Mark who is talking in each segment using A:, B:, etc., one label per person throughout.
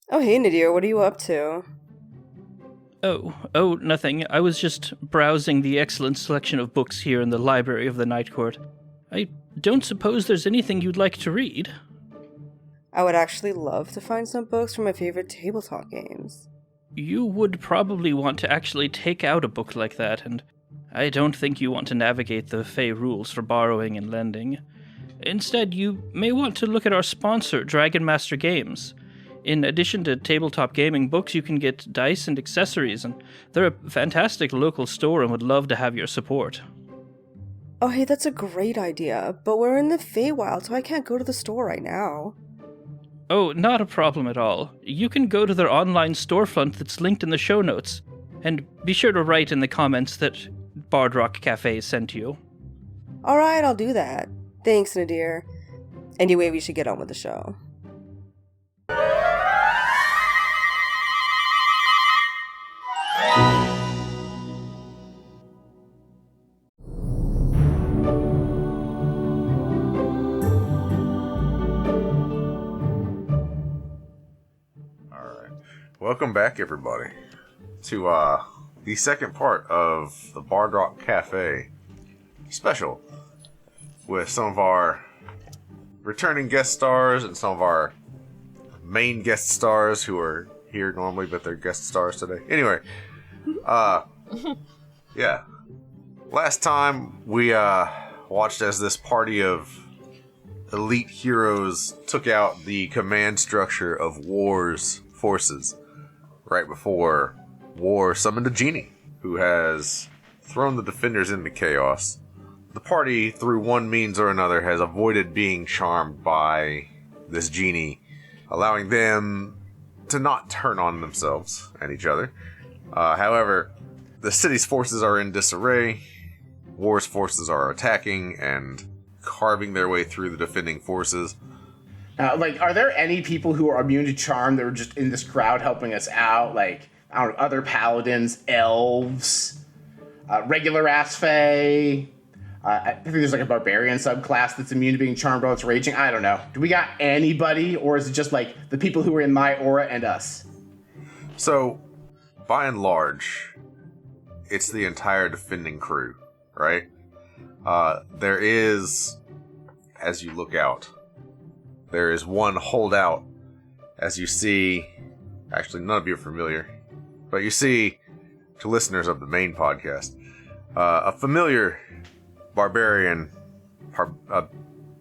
A: Oh, hey, Nadir, what are you up to?
B: Oh, nothing. I was just browsing the excellent selection of books here in the library of the Night Court. I don't suppose there's anything you'd like to read?
A: I would actually love to find some books for my favorite tabletop games.
B: You would probably want to actually take out a book like that, and I don't think you want to navigate the fray rules for borrowing and lending. Instead, you may want to look at our sponsor, Dragon Master Games. In addition to tabletop gaming books, you can get dice and accessories, and they're a fantastic local store and would love to have your support.
A: Oh, hey, that's a great idea, but we're in the Feywild, so I can't go to the store right now.
B: Oh, not a problem at all. You can go to their online storefront that's linked in the show notes, and be sure to write in the comments that Bard Rock Cafe sent you.
A: Alright, I'll do that. Thanks, Nadir. Anyway, we should get on with the show.
C: Welcome back, everybody, to the second part of the Bard Rock Cafe special with some of our returning guest stars and some of our main guest stars who are here normally, but they're guest stars today. Anyway, yeah. Last time we watched as this party of elite heroes took out the command structure of War's forces. Right before War summoned a genie, who has thrown the defenders into chaos. The party, through one means or another, has avoided being charmed by this genie, allowing them to not turn on themselves and each other. However, the city's forces are in disarray. War's forces are attacking and carving their way through the defending forces.
D: Are there any people who are immune to charm that were just in this crowd helping us out? Like, I don't know, other paladins, elves, regular-ass fae. I think there's like a barbarian subclass that's immune to being charmed while it's raging. I don't know. Do we got anybody, or is it just like the people who are in my aura and us?
C: So, by and large, it's the entire defending crew, right? There is, as you look out, there is one holdout, as you see. Actually, none of you are familiar, but you see, to listeners of the main podcast, a familiar barbarian, a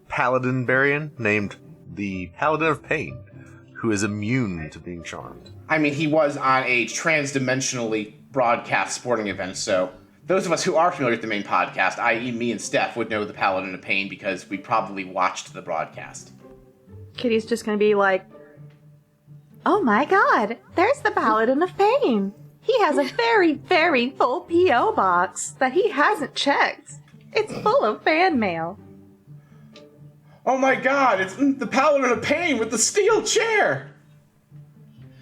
C: paladin-barian named the Paladin of Pain, who is immune to being charmed.
D: I mean, he was on a trans-dimensionally broadcast sporting event, so those of us who are familiar with the main podcast, i.e. me and Steph, would know the Paladin of Pain because we probably watched the broadcast.
E: Kitty's just gonna be like, oh my god, there's the Paladin of Pain. He has a very, very full P.O. box that he hasn't checked. It's full of fan mail.
D: Oh my god, it's the Paladin of Pain with the steel chair!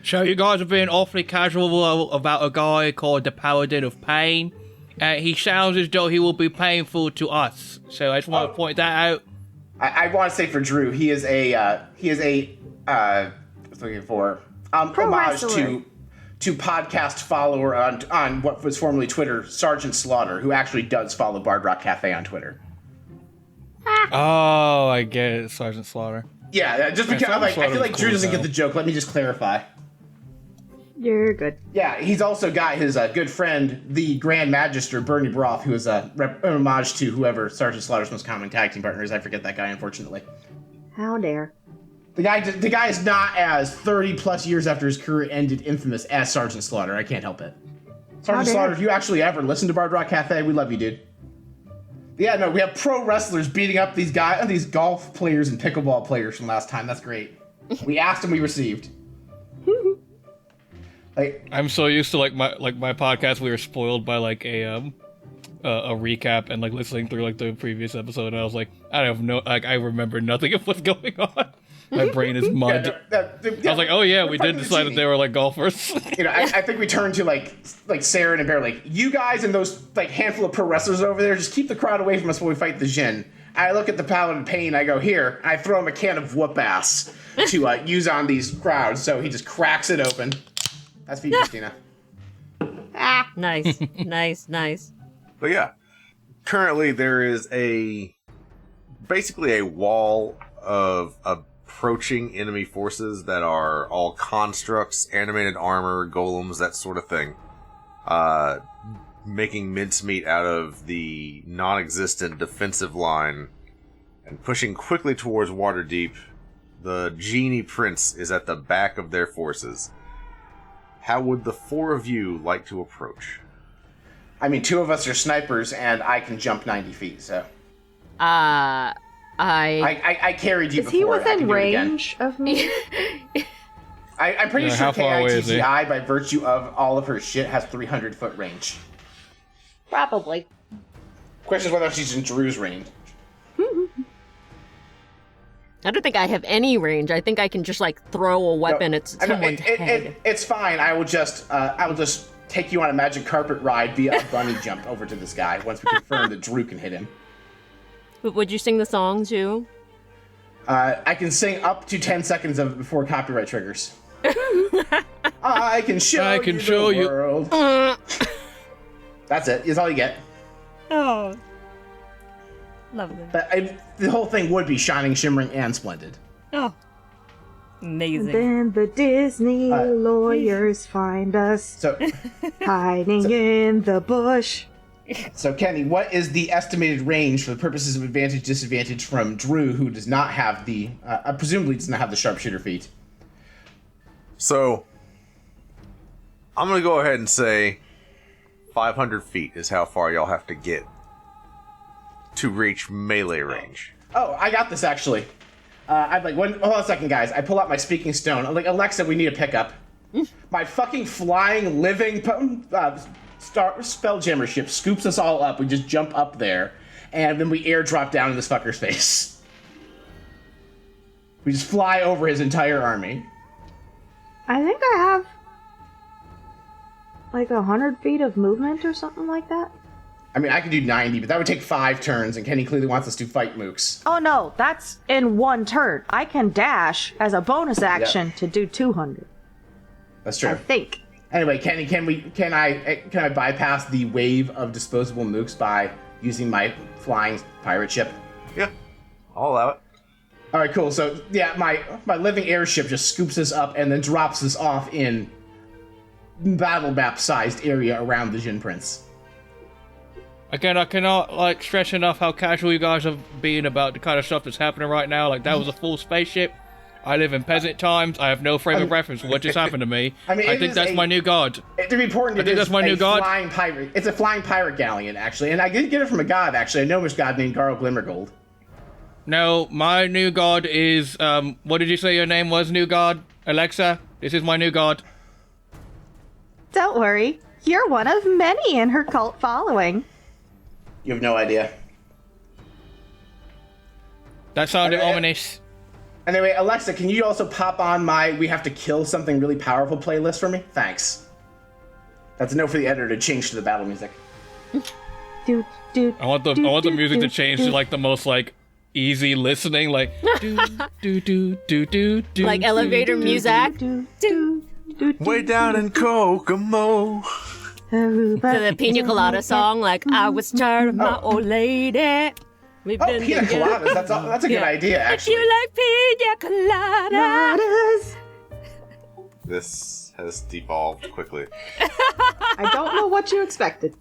F: So you guys are being awfully casual about a guy called the Paladin of Pain. He sounds as though he will be painful to us. So I just want to point that out.
D: I want to say for Drew, he is a what's looking for homage to podcast follower on what was formerly Twitter, Sergeant Slaughter, who actually does follow Bard Rock Cafe on Twitter.
F: Oh, I get it, Sergeant Slaughter.
D: Yeah, just because I feel like Drew doesn't get the joke. Let me just clarify.
E: You're good.
D: Yeah, he's also got his good friend, the Grand Magister, Bernie Broth, who is a homage to whoever Sergeant Slaughter's most common tag team partner is. I forget that guy, unfortunately.
E: How dare.
D: The guy is not as 30-plus years after his career ended infamous as Sergeant Slaughter. I can't help it. Sergeant Slaughter, if you actually ever listen to Bard Rock Cafe, we love you, dude. Yeah, no, we have pro wrestlers beating up these golf players and pickleball players from last time. That's great. We asked and we received.
F: I'm so used to my podcast. We were spoiled by like a a recap and like listening through like the previous episode, and I was like, I remember nothing of what's going on. My brain is mud. I was like, oh yeah, we did decide that they were like golfers.
D: I think we turned to like Sarah and Bear, like, you guys and those like handful of pro wrestlers over there, just keep the crowd away from us when we fight the Djinn. I look at the Paladin Pain, I go, here, I throw him a can of whoop ass to use on these crowds, so he just cracks it open. That's for you, Christina.
G: Nice. Nice.
C: But yeah, currently there is basically a wall of approaching enemy forces that are all constructs, animated armor, golems, that sort of thing. Making mincemeat out of the non-existent defensive line and pushing quickly towards Waterdeep. The Djinn Prince is at the back of their forces. How would the four of you like to approach?
D: I mean, two of us are snipers, and I can jump 90 feet, so... I carried you
E: Is
D: before.
E: he within range of me?
D: I'm pretty sure
F: how far away is he?
D: KITTI, by virtue of all of her shit, has 300-foot range.
E: Probably.
D: Question is whether she's in Drew's range.
G: I don't think I have any range. I think I can just like throw a weapon at someone's head.
D: It's fine. I will just take you on a magic carpet ride via a bunny jump over to this guy once we confirm that Drew can hit him.
G: But would you sing the song too?
D: I can sing up to 10 seconds of it before copyright triggers. I can show you the world. That's it. That's all you get.
G: Oh. Lovely.
D: But the whole thing would be shining, shimmering, and splendid.
G: Oh. Amazing.
E: Then the Disney lawyers find us hiding in the bush.
D: So, Kenny, what is the estimated range for the purposes of advantage, disadvantage from Drew, who does not have the, presumably does not have the sharpshooter feat?
C: So, I'm going to go ahead and say 500 feet is how far y'all have to get to reach melee range.
D: Oh, I got this, actually. I'm like, hold on a second, guys. I pull out my speaking stone. I'm like, Alexa, we need a pickup. My fucking flying, living spelljammer ship scoops us all up. We just jump up there, and then we airdrop down in this fucker's face. We just fly over his entire army.
E: I think I have like 100 feet of movement or something like that.
D: I mean, I could do 90, but that would take 5 turns, and Kenny clearly wants us to fight mooks.
E: Oh no, that's in one turn. I can dash as a bonus action to do 200.
D: That's true.
E: I think.
D: Anyway, Kenny, can I bypass the wave of disposable mooks by using my flying pirate ship?
C: Yeah, I'll allow it.
D: All right, cool. So yeah, my living airship just scoops us up and then drops us off in battle map-sized area around the Djinn Prince.
F: Again, I cannot like stress enough how casual you guys are being about the kind of stuff that's happening right now. Like, that was a full spaceship. I live in peasant times. I have no frame of reference for what just happened to me. I think that's my new god.
D: To be important,
F: I think that's my new god.
D: Flying pirate. It's a flying pirate galleon, actually, and I did get it from a god. Actually, a gnomish god named Garl Glimmergold.
F: No, my new god is what did you say your name was, new god? Alexa, this is my new god.
E: Don't worry, you're one of many in her cult following.
D: You have no idea.
F: That sounded ominous.
D: Anyway, Alexa, can you also pop on my "We Have to Kill Something Really Powerful" playlist for me? Thanks. That's a note for the editor to change to the battle music.
E: Do, do,
F: I want the music to change to like the most like easy listening, like do do do do do do,
G: like elevator music.
C: Way down in Kokomo.
G: To the Pina Colada song, like I was tired of my old lady. We've been
D: Pina Coladas. That's a good idea, actually.
G: If you like Pina Coladas.
C: This has devolved quickly.
E: I don't know what you expected.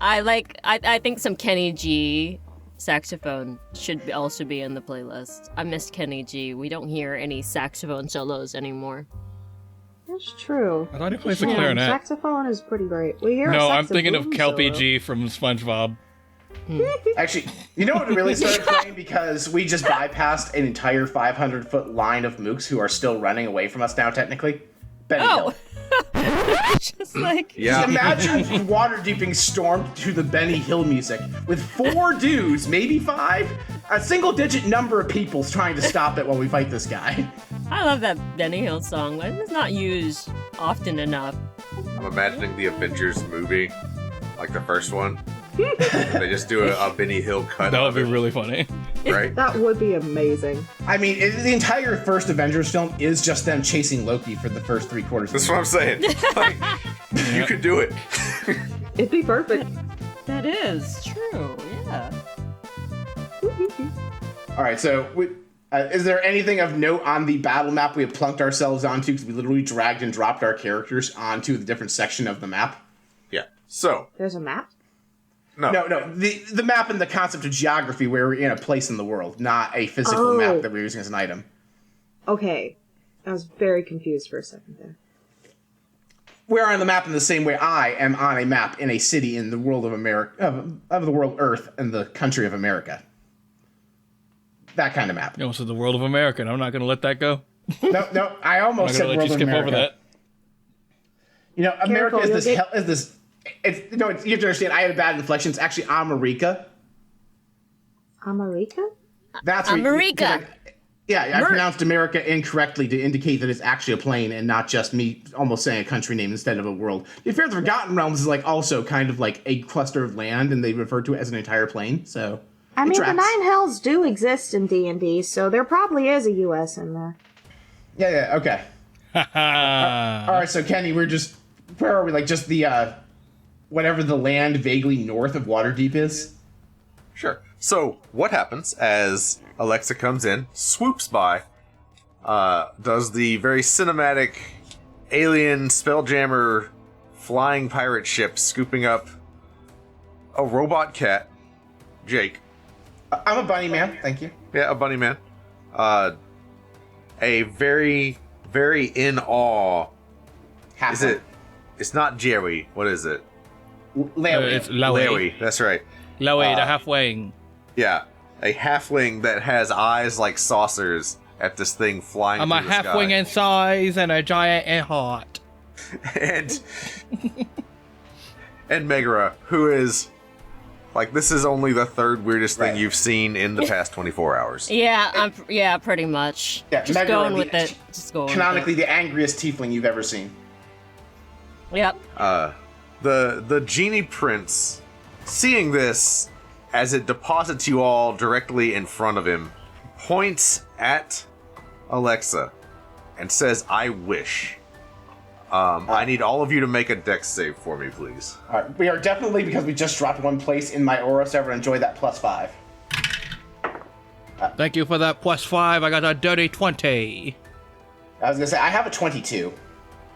G: I think some Kenny G saxophone should also be in the playlist. I missed Kenny G. We don't hear any saxophone solos anymore.
E: That's true.
F: I thought he plays the clarinet.
E: Saxophone is pretty great. We hear
F: No, I'm thinking of Kelpie G from SpongeBob.
D: Actually, you know what really started playing because we just bypassed an entire 500-foot line of mooks who are still running away from us now, technically? Benny Hill.
G: Just like
C: Yeah.
D: Imagine Waterdeep being stormed to the Benny Hill music with 4 dudes, maybe 5, a single-digit number of people trying to stop it while we fight this guy.
G: I love that Benny Hill song, but it's not used often enough.
C: I'm imagining the Avengers movie, like the first one. They just do a Benny Hill cut.
F: That would
C: of
F: be
C: it,
F: really funny.
C: right?
E: That would be amazing.
D: I mean, the entire first Avengers film is just them chasing Loki for the first 3 quarters.
C: That's what I'm saying. Like, you could do it.
E: It'd be perfect.
G: That is true, yeah.
D: All right, so is there anything of note on the battle map we have plunked ourselves onto? Because we literally dragged and dropped our characters onto the different section of the map.
C: Yeah. So,
E: There's a map?
C: no.
D: No, the map and the concept of geography where we're in a place in the world, not a physical
E: Oh.
D: map that we're using as an item.
E: Okay. I was very confused for a second there.
D: We're on the map in the same way I am on a map in a city in the world of America, of the world Earth and the country of America. That kind of map.
F: You know, so the world of America, and I'm not going to let that go.
D: No, I
F: I'm
D: almost
F: not
D: said
F: going to let
D: world
F: you
D: of
F: skip
D: America.
F: over that.
D: You know, America
E: Careful,
D: is this. You have to understand. I had a bad inflection. It's actually America.
E: America?
D: That's where
G: America.
D: I pronounced America incorrectly to indicate that it's actually a plane and not just me almost saying a country name instead of a world. The Affair of the Forgotten Realms is like also kind of like a cluster of land, and they refer to it as an entire plane. So
E: I
D: it
E: mean, the
D: tracks.
E: 9 Hells do exist in D&D, so there probably is a US in there.
D: Yeah, okay.
F: Ha
D: All right, so Kenny, where are we? Like just the whatever the land vaguely north of Waterdeep is.
C: Sure. So, what happens as Alexa comes in, swoops by, does the very cinematic alien spelljammer flying pirate ship scooping up a robot cat, Jake.
D: I'm a bunny man, thank you.
C: Yeah, a bunny man. A very, very in awe. Is it? It's not Jerry. What is it?
D: Larry?
F: It's Lowy.
C: Larry. That's right.
F: Lowy, the halfway.
C: Yeah, a halfling that has eyes like saucers at this thing flying
F: I'm
C: through
F: a
C: the sky.
F: halfwing in size and a giant in heart.
C: and Megara, who is like, this is only the third weirdest thing
D: Right.
C: you've seen in the past 24 hours.
G: Yeah, pretty much.
D: Yeah,
G: Just
D: Megara,
G: going with
D: the-
G: it. Just going
D: Canonically,
G: with
D: the angriest tiefling you've ever seen.
G: it. Yep.
C: The Djinn Prince, seeing this as it deposits you all directly in front of him, points at Alexa and says, "I wish." I need all of you to make a dex save for me, please.
D: All right, we are definitely, because we just dropped 1 place in my aura, so everyone enjoy that +5.
F: Thank you for that +5. I got a dirty 20.
D: I was gonna say I have a 22.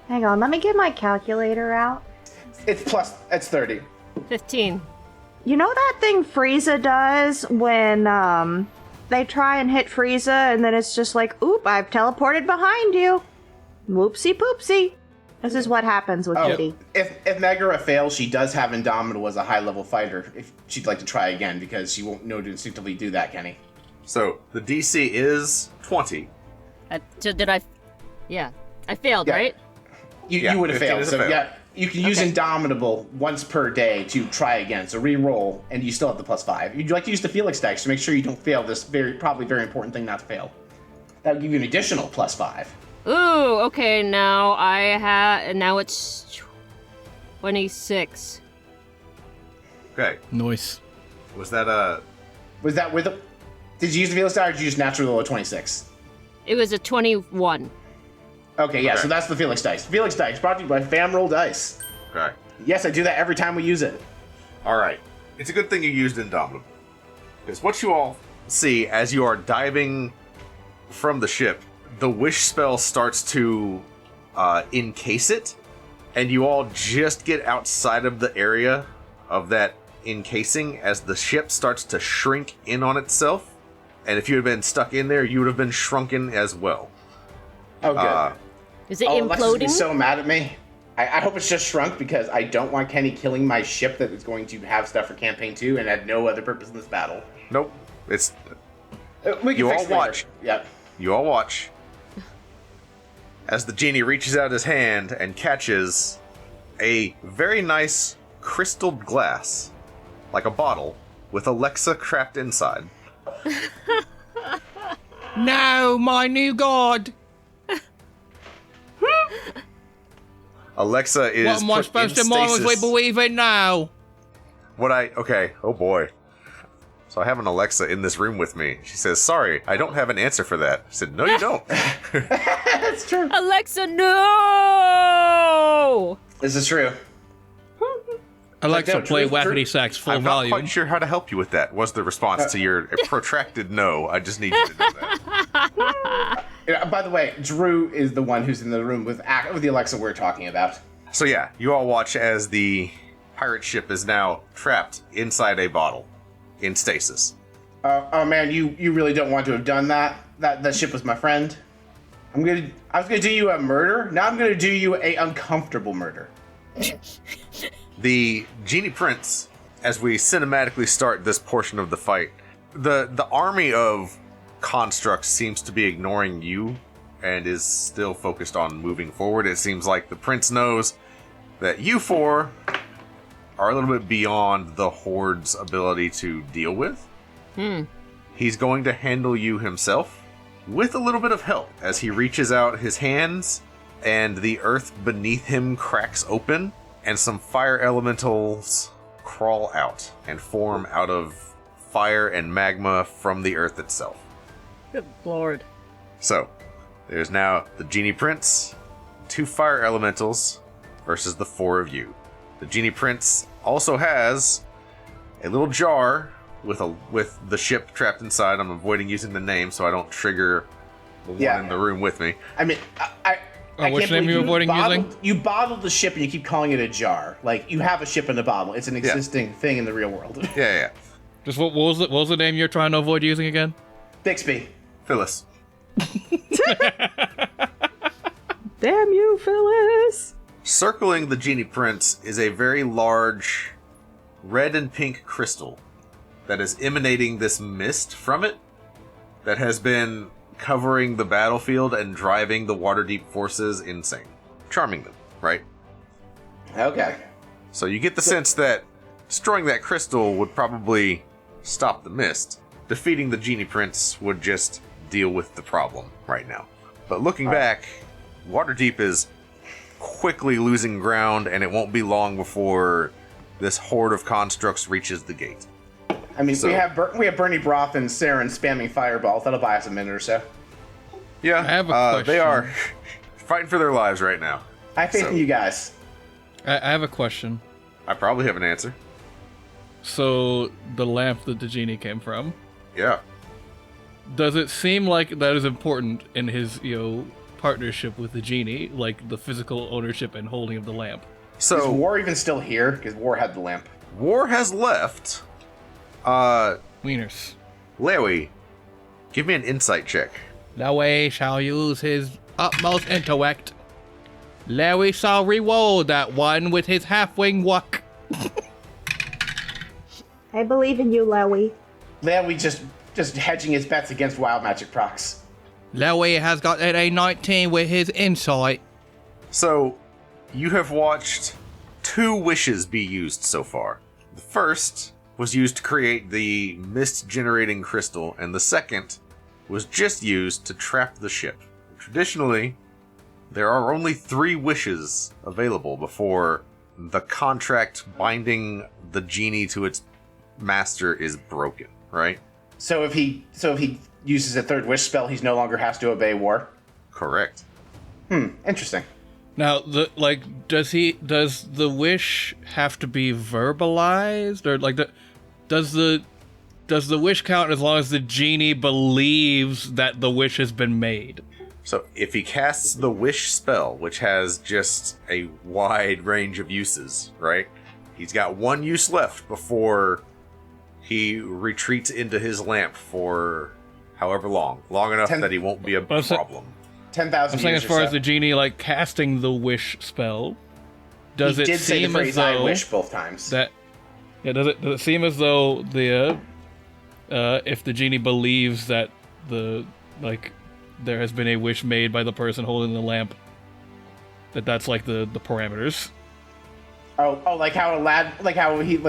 E: Hang on, let me get my calculator out.
D: It's 30.
G: 15.
E: You know that thing Frieza does when they try and hit Frieza and then it's just like, oop, I've teleported behind you. Whoopsie poopsie. This is what happens with Kitty.
D: If Megara fails, she does have Indomitable as a high-level fighter. If she'd like to try again, because she won't know to instinctively do that, Kenny.
C: So the DC is 20.
G: So did I? Yeah, I failed,
D: Yeah.
G: right?
C: Yeah,
D: You would have
C: 15
D: failed.
C: is a
D: So
C: fail.
D: yeah, you can use Indomitable once per day to try again. So re-roll, and you still have the +5. You'd like to use the Felix dice to make sure you don't fail this probably very important thing not to fail. That would give you an additional +5.
G: Ooh, okay. Now it's 26.
C: Okay.
F: Nice.
C: Was that a...
D: Was that with it? Did you use the Felix die or did you use natural roll of 26?
G: It was a 21.
D: Okay, yeah,
C: Okay.
D: so that's the Felix dice. Felix dice brought to you by FamRoll Dice.
C: Okay.
D: Yes, I do that every time we use it.
C: Alright. It's a good thing you used Indomitable. Because what you all see as you are diving from the ship, the wish spell starts to encase it, and you all just get outside of the area of that encasing as the ship starts to shrink in on itself. And if you had been stuck in there, you would have been shrunken as well.
D: Oh, good.
G: Is it
D: Alexis would be
G: imploding?
D: so mad at me. I hope it's just shrunk because I don't want Kenny killing my ship that is going to have stuff for campaign 2 and had no other purpose in this battle.
C: Nope. It's...
D: We can
C: You
D: fix
C: all
D: it later.
C: watch.
D: Yep.
C: You all watch as the genie reaches out his hand and catches a very nice crystalled glass, like a bottle, with Alexa trapped inside.
F: No, my new god!
C: Alexa is
F: What am I
C: put
F: supposed
C: in
F: to mindlessly
C: stasis.
F: believe in now?
C: Okay, oh boy. So I have an Alexa in this room with me. She says, sorry, I don't have an answer for that. I said, no, you don't.
D: That's true.
G: Alexa, no!
D: This is true.
F: Alexa,
D: no,
F: play
D: Drew-
F: Wackety Sax full
C: I'm not
F: volume.
C: quite sure how to help you with that, was the response to your protracted no. I just need you to know that.
D: By the way, Drew is the one who's in the room with the Alexa we're talking about.
C: So yeah, you all watch as the pirate ship is now trapped inside a bottle in stasis.
D: Oh man, you really don't want to have done that. That ship was my friend. I was gonna do you a murder. Now I'm gonna do you a uncomfortable murder.
C: The Djinn Prince, as we cinematically start this portion of the fight, the army of constructs seems to be ignoring you and is still focused on moving forward. It seems like the prince knows that you four are a little bit beyond the Horde's ability to deal with. He's going to handle you himself with a little bit of help as he reaches out his hands and the earth beneath him cracks open and some fire elementals crawl out and form out of fire and magma from the earth itself.
G: Good lord.
C: So, there's now the Djinn Prince, 2 fire elementals versus the 4 of you. The Djinn Prince also has a little jar with the ship trapped inside. I'm avoiding using the name so I don't trigger the one in the room with me.
D: I mean, I
F: which
D: can't
F: name
D: believe
F: you avoiding using?
D: You bottled the ship and you keep calling it a jar. Like, you have a ship in a bottle. It's an existing thing in the real world.
C: Yeah.
F: Just what was the name you're trying to avoid using again?
D: Bixby.
C: Phyllis.
A: Damn you, Phyllis!
C: Circling the Djinn Prince is a very large red and pink crystal that is emanating this mist from it that has been covering the battlefield and driving the Waterdeep forces insane. Charming them, right?
D: Okay.
C: So you get the sense that destroying that crystal would probably stop the mist. Defeating the Djinn Prince would just deal with the problem right now. But looking back, Waterdeep is quickly losing ground, and it won't be long before this horde of constructs reaches the gate.
D: I mean,
C: So-
D: we have Bernie Broth and Saren spamming fireballs. That'll buy us a minute or so.
C: Yeah,
F: I have a
C: they
F: question.
C: are fighting for their lives right now.
D: I have faith in you guys.
F: I have a question.
C: I probably have an answer.
F: So, the lamp that the genie came from,
C: Yeah.
F: does it seem like that is important in his, partnership with the genie, like the physical ownership and holding of the lamp?
D: Is
C: So
D: War even still here? Because War had the lamp.
C: War has left.
F: Wieners.
C: Lewy, give me an insight check.
F: Lewy shall use his utmost intellect. Lewy shall reward that one with his half-wing walk.
E: I believe in you, Lowy.
D: Lewy just hedging his bets against wild magic procs.
F: Lewy has got an A19 with his insight.
C: So, you have watched 2 wishes be used so far. The first was used to create the mist-generating crystal, and the second was just used to trap the ship. Traditionally, there are only 3 wishes available before the contract binding the genie to its master is broken, right?
D: So if he uses a third wish spell, he no longer has to obey War.
C: Correct.
D: Interesting.
F: Now, does the wish have to be verbalized, or does the wish count as long as the genie believes that the wish has been made?
C: So if he casts the wish spell, which has just a wide range of uses, right? He's got 1 use left before he retreats into his lamp for however long enough that he won't be a problem.
D: 10,000
F: I'm saying
D: years
F: as far
D: or
F: as
D: so.
F: the genie casting the wish spell, does
D: He
F: it
D: did say the
F: seem as
D: phrase "I
F: though
D: wish" both times.
F: does it seem as though if the genie believes that there has been a wish made by the person holding the lamp, that's like the parameters?
D: Oh, like how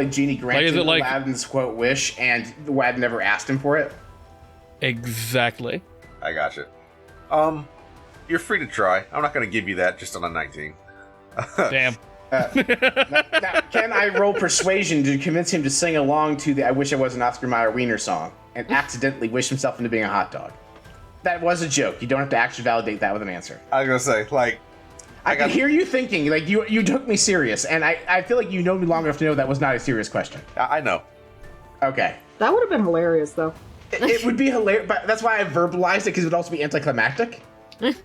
D: Genie granted
F: like-
D: Aladdin's quote wish, and Aladdin never asked him for it.
F: Exactly.
C: I gotcha. You're free to try. I'm not going to give you that just on a 19.
F: Damn.
D: Now, can I roll persuasion to convince him to sing along to the "I Wish I Was an Oscar Mayer Wiener" song and accidentally wish himself into being a hot dog? That was a joke. You don't have to actually validate that with an answer.
C: I was going to say, like...
D: I can hear you thinking, like, you took me serious, and I feel like you know me long enough to know that was not a serious question.
C: I know.
D: Okay.
A: That would have been hilarious, though.
D: It would be hilarious, but that's why I verbalized it, because it would also be anticlimactic.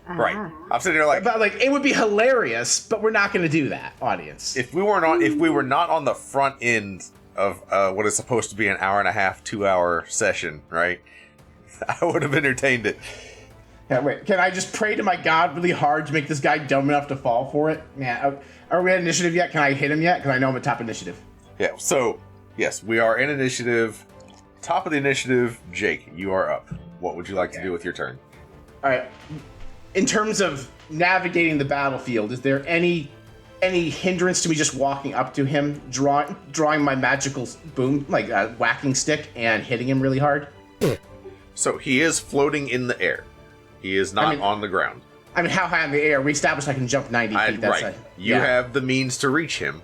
C: Right. I'm sitting here like...
D: But, like, it would be hilarious, but we're not going to do that, audience.
C: If we were not on the front end of what is supposed to be an hour and a half, 2 hour session, right? I would have entertained it.
D: Yeah, wait, can I just pray to my God really hard to make this guy dumb enough to fall for it? Man, are we at initiative yet? Can I hit him yet? Because I know I'm at top initiative.
C: Yeah, so, yes, we are in initiative. Top of the initiative, Jake, you are up. What would you like to do with your turn?
D: All right. In terms of navigating the battlefield, is there any hindrance to me just walking up to him, drawing my magical boom, like a whacking stick, and hitting him really hard?
C: So he is floating in the air. He is not on the ground.
D: I mean, how high in the air? We established I can jump 90 feet.
C: Right. You have the means to reach him,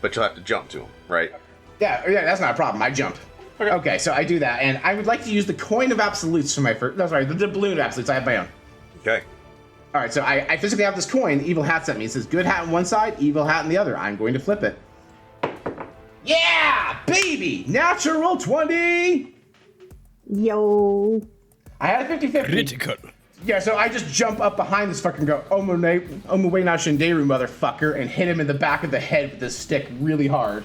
C: but you'll have to jump to him, right?
D: Yeah, that's not a problem. I jump. Okay, so I do that, and I would like to use the coin of absolutes for my first... No, sorry, the balloon of absolutes. I have my own.
C: Okay.
D: All right, so I physically have this coin. The evil hat sent me. It says good hat on one side, evil hat on the other. I'm going to flip it. Yeah, baby! Natural 20!
E: Yo.
D: I had a 50-50.
F: Critical.
D: Yeah, so I just jump up behind this fucker and go, Omuwe na Shinderu, motherfucker, and hit him in the back of the head with this stick really hard.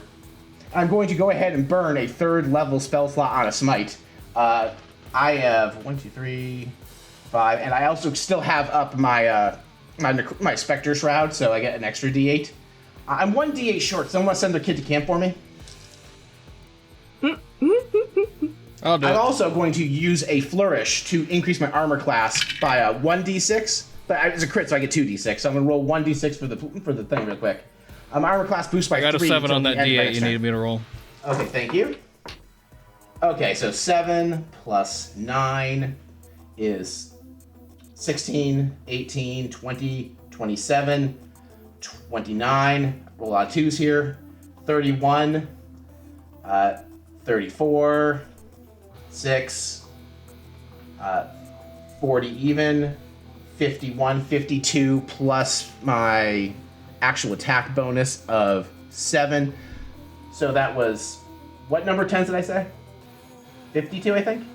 D: I'm going to go ahead and burn a 3rd level spell slot on a smite. I have 1, 2, 3, 5, and I also still have up my my Spectre Shroud, so I get an extra D8. I'm 1 D8 short. Someone want to send their kid to camp for me?
F: I'll do
D: I'm
F: it.
D: also going to use a flourish to increase my armor class by 1d6. But it's a crit, so I get 2d6. So I'm going to roll 1d6 for the thing real quick. My armor class boost by 3.
F: I got a 7 on that
D: until the end of
F: D8
D: next
F: you
D: turn.
F: needed me to roll.
D: Okay, thank you. Okay, so 7 plus 9 is 16, 18, 20, 27, 29. Roll out 2s here. 31, 34, 6, 40 even, 51, 52 plus my actual attack bonus of 7. So that was, what number 10 did I say? 52, I think?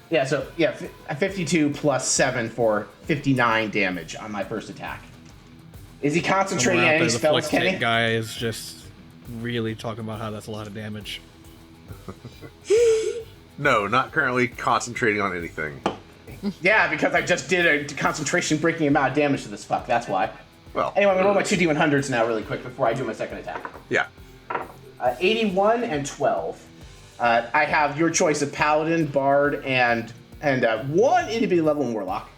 D: Yeah, so, 52 plus 7 for 59 damage on my first attack. Is he concentrating on any spells, Kenny?
F: The guy is just really talking about how that's a lot of damage.
C: No, not currently concentrating on anything.
D: Yeah, because I just did a concentration breaking amount of damage to this fuck, that's why.
C: Well,
D: Anyway, I'm gonna roll my 2d100s now really quick before I do my second attack.
C: yeah.
D: 81 and 12. I have your choice of Paladin, Bard, and one itty-bitty level Warlock.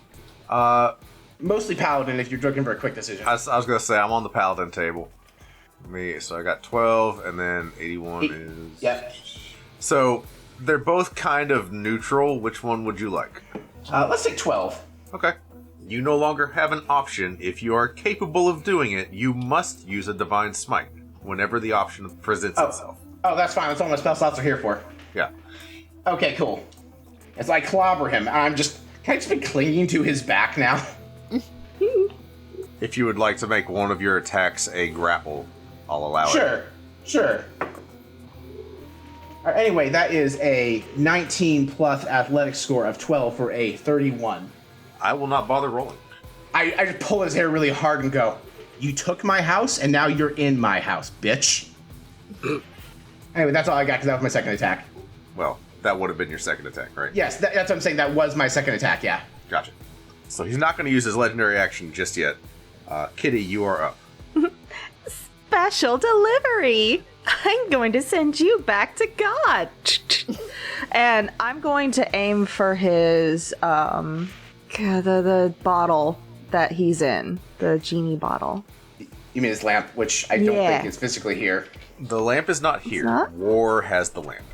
D: Mostly Paladin if you're looking for a quick decision.
C: I was going to say, I'm on the Paladin table. So I got 12, and then 81 is...
D: Yep.
C: So, they're both kind of neutral. Which one would you like?
D: Let's take 12.
C: Okay. You no longer have an option. If you are capable of doing it, you must use a Divine Smite whenever the option presents itself.
D: Oh, that's fine. That's what my spell slots are here for.
C: Yeah.
D: Okay, cool. As I clobber him, can I just be clinging to his back now?
C: If you would like to make one of your attacks a grapple, I'll allow it.
D: Sure. All right, anyway, that is a 19 plus athletic score of 12 for a 31.
C: I will not bother rolling.
D: I just pull his hair really hard and go, you took my house and now you're in my house, bitch. Anyway, that's all I got because that was my second attack.
C: Well, that would have been your second attack, right?
D: Yes, that's what I'm saying. That was my second attack, yeah.
C: Gotcha. So he's not going to use his legendary action just yet. Kitty, you are up.
E: Special delivery. I'm going to send you back to God. And I'm going to aim for his, the bottle that he's in. The genie bottle.
D: You mean his lamp, which I don't think is physically here.
C: The lamp is not here.
E: not?
C: War has the lamp.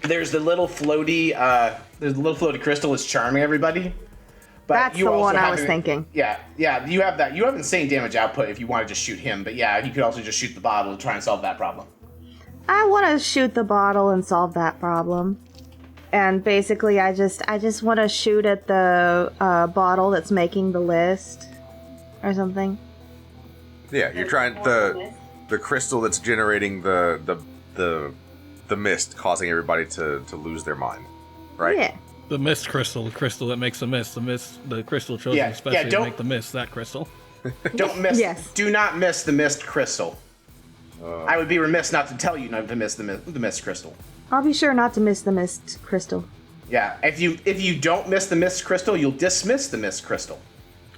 D: There's the little floaty, crystal that's charming everybody. But
E: That's
D: you
E: the
D: also
E: one I
D: have
E: was thinking.
D: Yeah, you have that. You have insane damage output if you want to just shoot him. But yeah, you could also just shoot the bottle to try and solve that problem.
E: I want to shoot the bottle and solve that problem. And basically, I just want to shoot at the bottle that's making the list, or something.
C: Yeah, you're trying the crystal that's generating the mist, causing everybody to lose their mind, right?
E: Yeah.
F: The mist crystal, the crystal that makes the mist, the crystal chosen especially to make the mist, that crystal.
D: Don't miss.
E: Yes.
D: Do not miss the mist crystal. I would be remiss not to tell you not to miss the mist crystal.
E: I'll be sure not to miss the mist crystal.
D: Yeah, if you don't miss the mist crystal, you'll dismiss the mist crystal.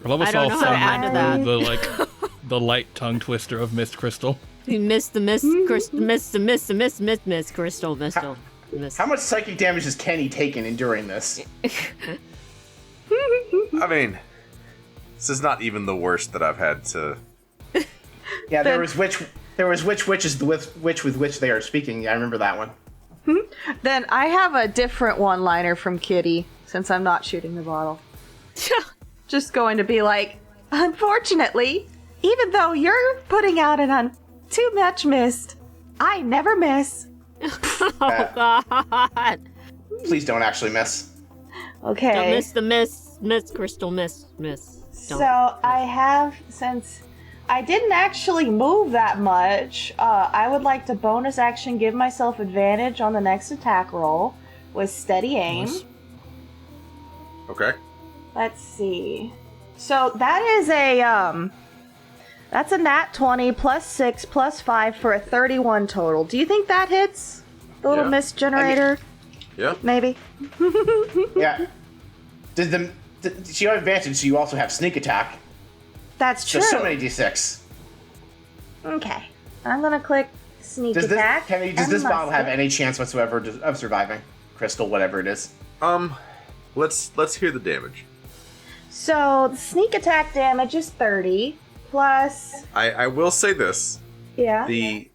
F: I love us
G: I don't
F: all
G: know how to add to that.
F: the light tongue twister of mist crystal.
G: You missed the mist crystal, mist crystal, mistle.
D: How much psychic damage has Kenny taken enduring this?
C: I mean, this is not even the worst that I've had to.
D: Yeah, there was which witch is the witch with which they are speaking. I remember that one.
E: Then I have a different one-liner from Kitty, since I'm not shooting the bottle. Just going to be like, unfortunately, even though you're putting out too much mist, I never miss.
G: Oh God!
D: Please don't actually miss.
E: Okay.
G: Don't miss the mist crystal, miss. Don't.
E: So I have, since I didn't actually move that much, I would like to bonus action give myself advantage on the next attack roll with steady aim.
F: Nice.
C: Okay.
E: Let's see. So that is that's a nat 20 plus 6 plus 5 for a 31 total. Do you think that hits? The little
C: Yeah.
E: mist generator?
C: Yeah.
E: Maybe.
D: Yeah. So you have advantage, so you also have sneak attack.
E: That's true.
D: So many d6.
E: Okay. I'm gonna click sneak attack.
D: Does this bottle have any chance whatsoever of surviving? Crystal, whatever it is.
C: Let's hear the damage.
E: So the sneak attack damage is 30 plus.
C: I will say this.
E: Yeah.
C: The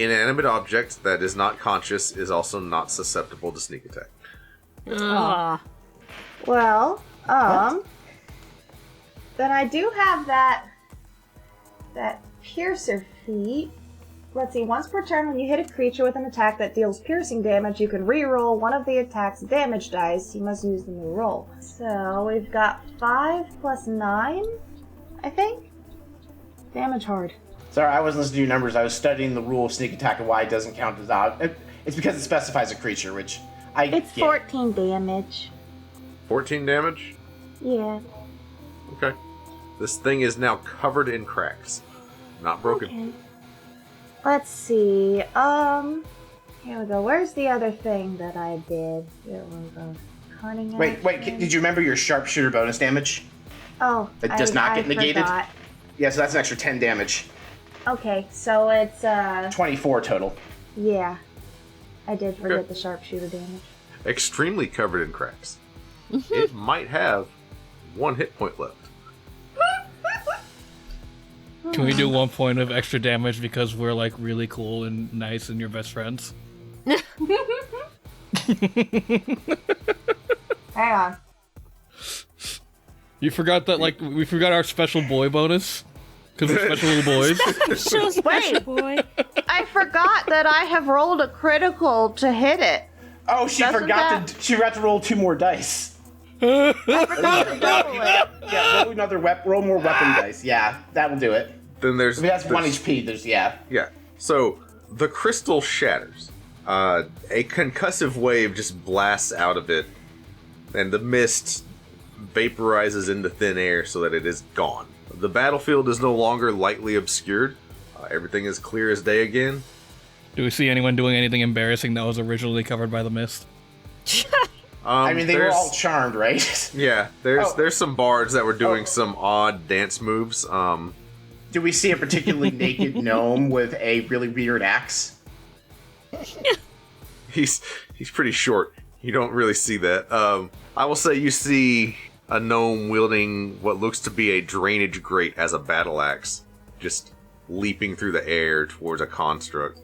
C: inanimate object that is not conscious is also not susceptible to sneak attack.
E: Well, then I do have that piercer feat. Let's see, once per turn when you hit a creature with an attack that deals piercing damage, you can re-roll one of the attack's damage dice. You must use the new roll. So we've got 5 plus 9, I think? Damage hard.
D: Sorry, I wasn't listening to your numbers. I was studying the rule of sneak attack and why it doesn't count as odd. It's because it specifies a creature, which
E: It's
D: get.
E: 14 damage.
C: 14 damage?
E: Yeah.
C: Okay. This thing is now covered in cracks. Not broken.
E: Okay. Let's see. Here we go. Where's the other thing that I did? Here we go. Cunning
D: Wait,
E: action.
D: did you remember your sharpshooter bonus damage?
E: Oh,
D: It does not get negated?
E: forgot.
D: Yeah, so that's an extra 10 damage.
E: Okay, so it's
D: 24 total.
E: yeah. I did forget
C: Okay.
E: the sharpshooter damage.
C: Extremely covered in cracks. It might have 1 hit point left.
F: Can we do 1 point of extra damage because we're like really cool and nice and your best friends?
E: Hang on.
F: You forgot that we forgot our special boy bonus? Because we're special little boys?
G: So special,
E: Wait.
G: boy.
E: I forgot that I have rolled a critical to hit it.
D: Oh, she
E: Doesn't
D: forgot to roll 2 more dice.
E: I forgot to roll it.
D: Yeah, roll another roll more weapon dice. Yeah, that'll do it.
C: Then there's...
D: If that's 1
C: there's-
D: HP, there's, yeah.
C: Yeah. So, the crystal shatters. A concussive wave just blasts out of it, and the mist vaporizes into thin air so that it is gone. The battlefield is no longer lightly obscured. Everything is clear as day again.
F: Do we see anyone doing anything embarrassing that was originally covered by the mist?
D: I mean, they were
C: there's-
D: all charmed, right?
C: Yeah, there's some bards that were doing some odd dance moves.
D: Do we see a particularly naked gnome with a really weird axe?
C: He's pretty short. You don't really see that. I will say you see a gnome wielding what looks to be a drainage grate as a battle axe, just leaping through the air towards a construct.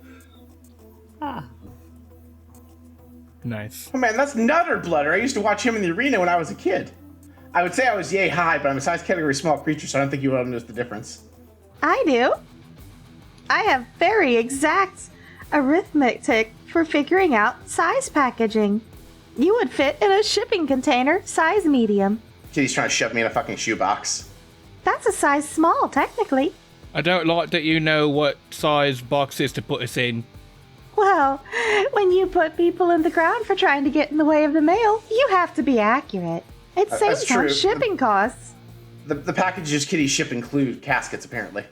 F: Nice.
D: Oh man, that's Nutter Blooder. I used to watch him in the arena when I was a kid. I would say I was yay high, but I'm a size category small creature, so I don't think you would notice the difference.
E: I do. I have very exact arithmetic for figuring out size packaging. You would fit in a shipping container, size medium.
D: Kitty's trying to shove me in a fucking shoebox.
E: That's a size small, technically.
F: I don't like that you know what size boxes to put us in.
E: Well, when you put people in the ground for trying to get in the way of the mail, you have to be accurate. It saves on
D: true.
E: shipping costs.
D: The packages Kitty ship include caskets, apparently.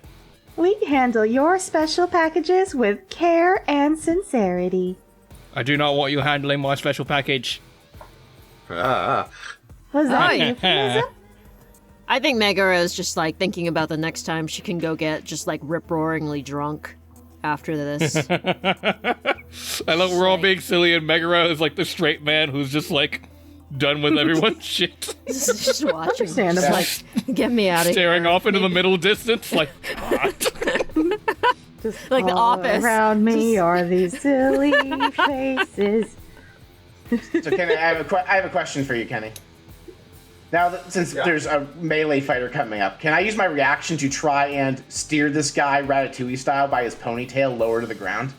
E: We handle your special packages with care and sincerity.
F: I do not want you handling my special package.
E: Was that a euphemism?
G: I think Megara is just like thinking about the next time she can go get just like rip-roaringly drunk after this.
F: I love we're all being silly, and Megara is like the straight man who's just like done with everyone's shit.
G: Just watching.
E: Understandable.
G: Just like, get me out of here.
F: Staring off into the middle distance, like, what?
E: Just
G: Like The
E: all
G: Office.
E: around me are these silly faces.
D: So Kenny, I have a question for you, Kenny. Now, since there's a melee fighter coming up, can I use my reaction to try and steer this guy Ratatouille style by his ponytail lower to the ground?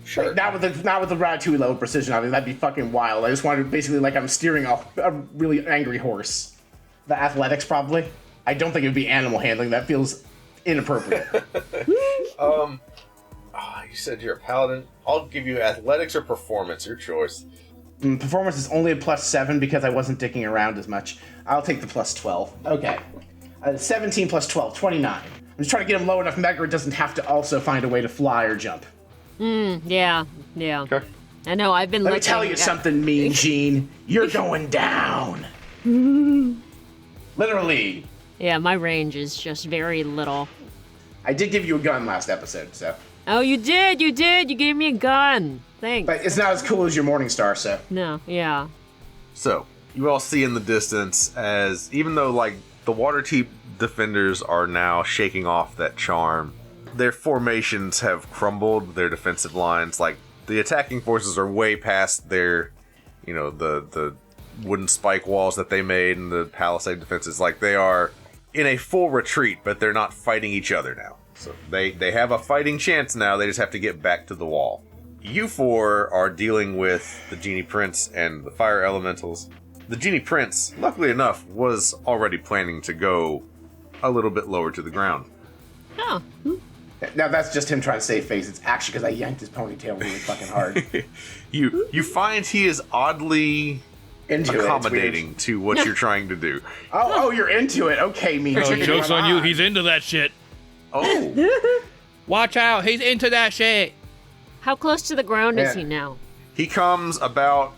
C: Sure.
D: Not with the Ratatouille level precision, obviously. That'd be fucking wild. I just wanted to basically like I'm steering a really angry horse. The athletics, probably. I don't think it would be animal handling. That feels inappropriate.
C: You said you're a paladin. I'll give you athletics or performance, your choice.
D: Performance is only a +7 because I wasn't dicking around as much. I'll take the +12. Okay. 17 plus 12, 29. I'm just trying to get him low enough Megara doesn't have to also find a way to fly or jump.
G: Yeah.
C: Okay.
G: I know, I've been
D: Let me
G: looking
D: tell you
G: at-
D: something, Mean Gene. You're going down. Literally.
G: Yeah, my range is just very little.
D: I did give you a gun last episode, so.
G: Oh, you did! You gave me a gun! Thanks.
D: But it's not as cool as your Morningstar, so.
G: No, yeah.
C: So, you all see in the distance as, even though, like, the Waterdeep defenders are now shaking off that charm, their formations have crumbled, their defensive lines. Like, the attacking forces are way past their, the wooden spike walls that they made and the palisade defenses. Like, they are in a full retreat, but they're not fighting each other now. So they have a fighting chance now, they just have to get back to the wall. You four are dealing with the Djinn Prince and the fire elementals. The Djinn Prince, luckily enough, was already planning to go a little bit lower to the ground.
G: Oh.
D: Now that's just him trying to save face. It's actually because I yanked his ponytail really fucking hard.
C: You find he is oddly
D: Into
C: accommodating to what you're trying to do.
D: Oh, you're into it. Okay, Mean
F: Oh,
D: Gene.
F: joke's on you, he's into that shit.
C: Oh,
F: Watch out, he's into that shit.
G: How close to the ground is
D: Yeah.
G: he now?
C: he comes about,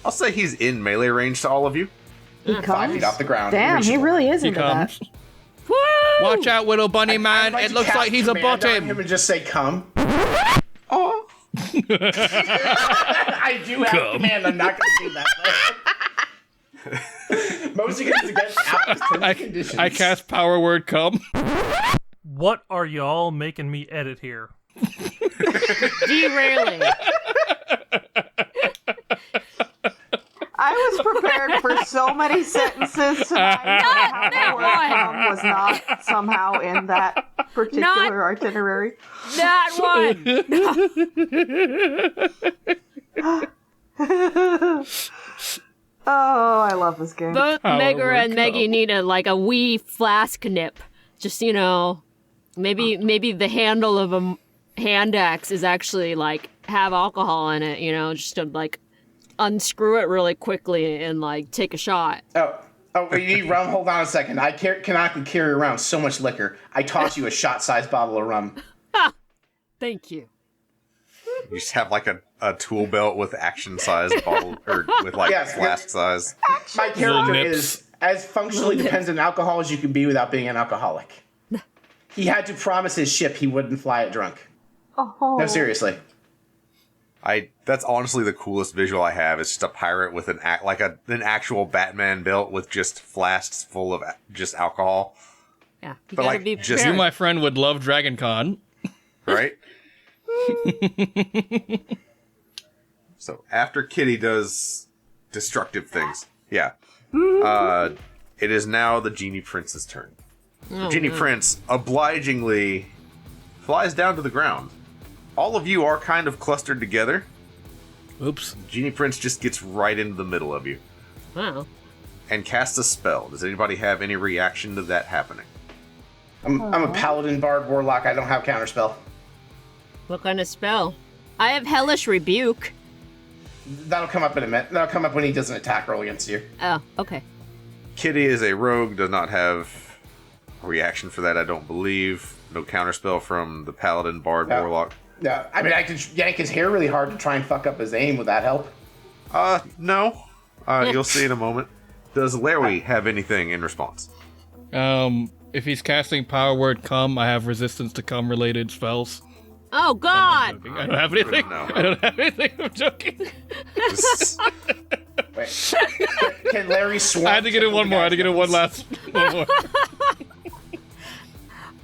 C: I'll say he's in melee range to all of you.
E: He
D: 5
E: comes.
D: feet off the ground.
E: Damn, he
D: Reachable.
E: really is
F: He
E: into
F: comes.
E: that.
G: Woo!
F: Watch out, little bunny
D: I'd
F: man,
D: like
F: it
D: to
F: looks
D: cast
F: like he's a
D: command on
F: bottom.
D: him and just say come.
C: Oh,
D: I do have command. I'm not going to do that. Mostly because it's against Apple's terms and conditions.
F: I cast power word come.
H: What are y'all making me edit here?
G: Derailing.
E: I was prepared for so many sentences tonight.
G: Not that one.
E: Was not somehow in that particular itinerary.
G: That one!
E: Oh, I love this game.
G: Both
F: Power
G: Megara
F: word
G: and Meggie
F: come.
G: need a wee flask nip. Just, maybe the handle of a hand axe is actually, have alcohol in it, just to, unscrew it really quickly and, take a shot.
D: Oh, you need rum? Hold on a second. I cannot carry around so much liquor. I toss you a shot-sized bottle of rum.
G: Thank you.
C: you just have like a tool belt with action size bottle, or with
D: Yes,
C: flask size.
D: My character
F: nips.
D: is as functionally dependent on alcohol as you can be without being an alcoholic. He had to promise his ship he wouldn't fly it drunk.
E: Oh.
D: No, seriously.
C: That's honestly the coolest visual I have. It's just a pirate with an actual Batman built with just flasks full of just alcohol.
G: Yeah, you
C: But,
G: gotta
C: like,
G: be
C: just-
F: You,
G: prepared.
F: my friend, would love Dragon Con.
C: Right? So after Kitty does destructive things, it is now the Genie Prince's turn.
G: Oh,
C: Genie
G: no.
C: Prince obligingly flies down to the ground. All of you are kind of clustered together.
F: Oops.
C: Genie Prince just gets right into the middle of you
G: Wow.
C: and casts a spell. Does anybody have any reaction to that happening?
D: I'm a paladin, bard, warlock. I don't have counterspell.
G: What kind of spell? I have Hellish Rebuke.
D: That'll come up in a minute. That'll come up when he does an attack roll against you.
G: Oh, okay.
C: Kitty is a rogue, does not have a reaction for that, I don't believe. No counterspell from the paladin, bard,
D: No.
C: warlock.
D: Yeah, I mean, I could yank his hair really hard to try and fuck up his aim. Would that help?
C: No. You'll see in a moment. Does Larry have anything in response?
F: If he's casting Power Word Come, I have resistance to Come related spells.
G: Oh God!
F: I don't have anything.
C: No.
F: I don't have anything. I'm joking.
D: Wait. Can Larry swap?
F: I had to get in one more. I had to get in one more.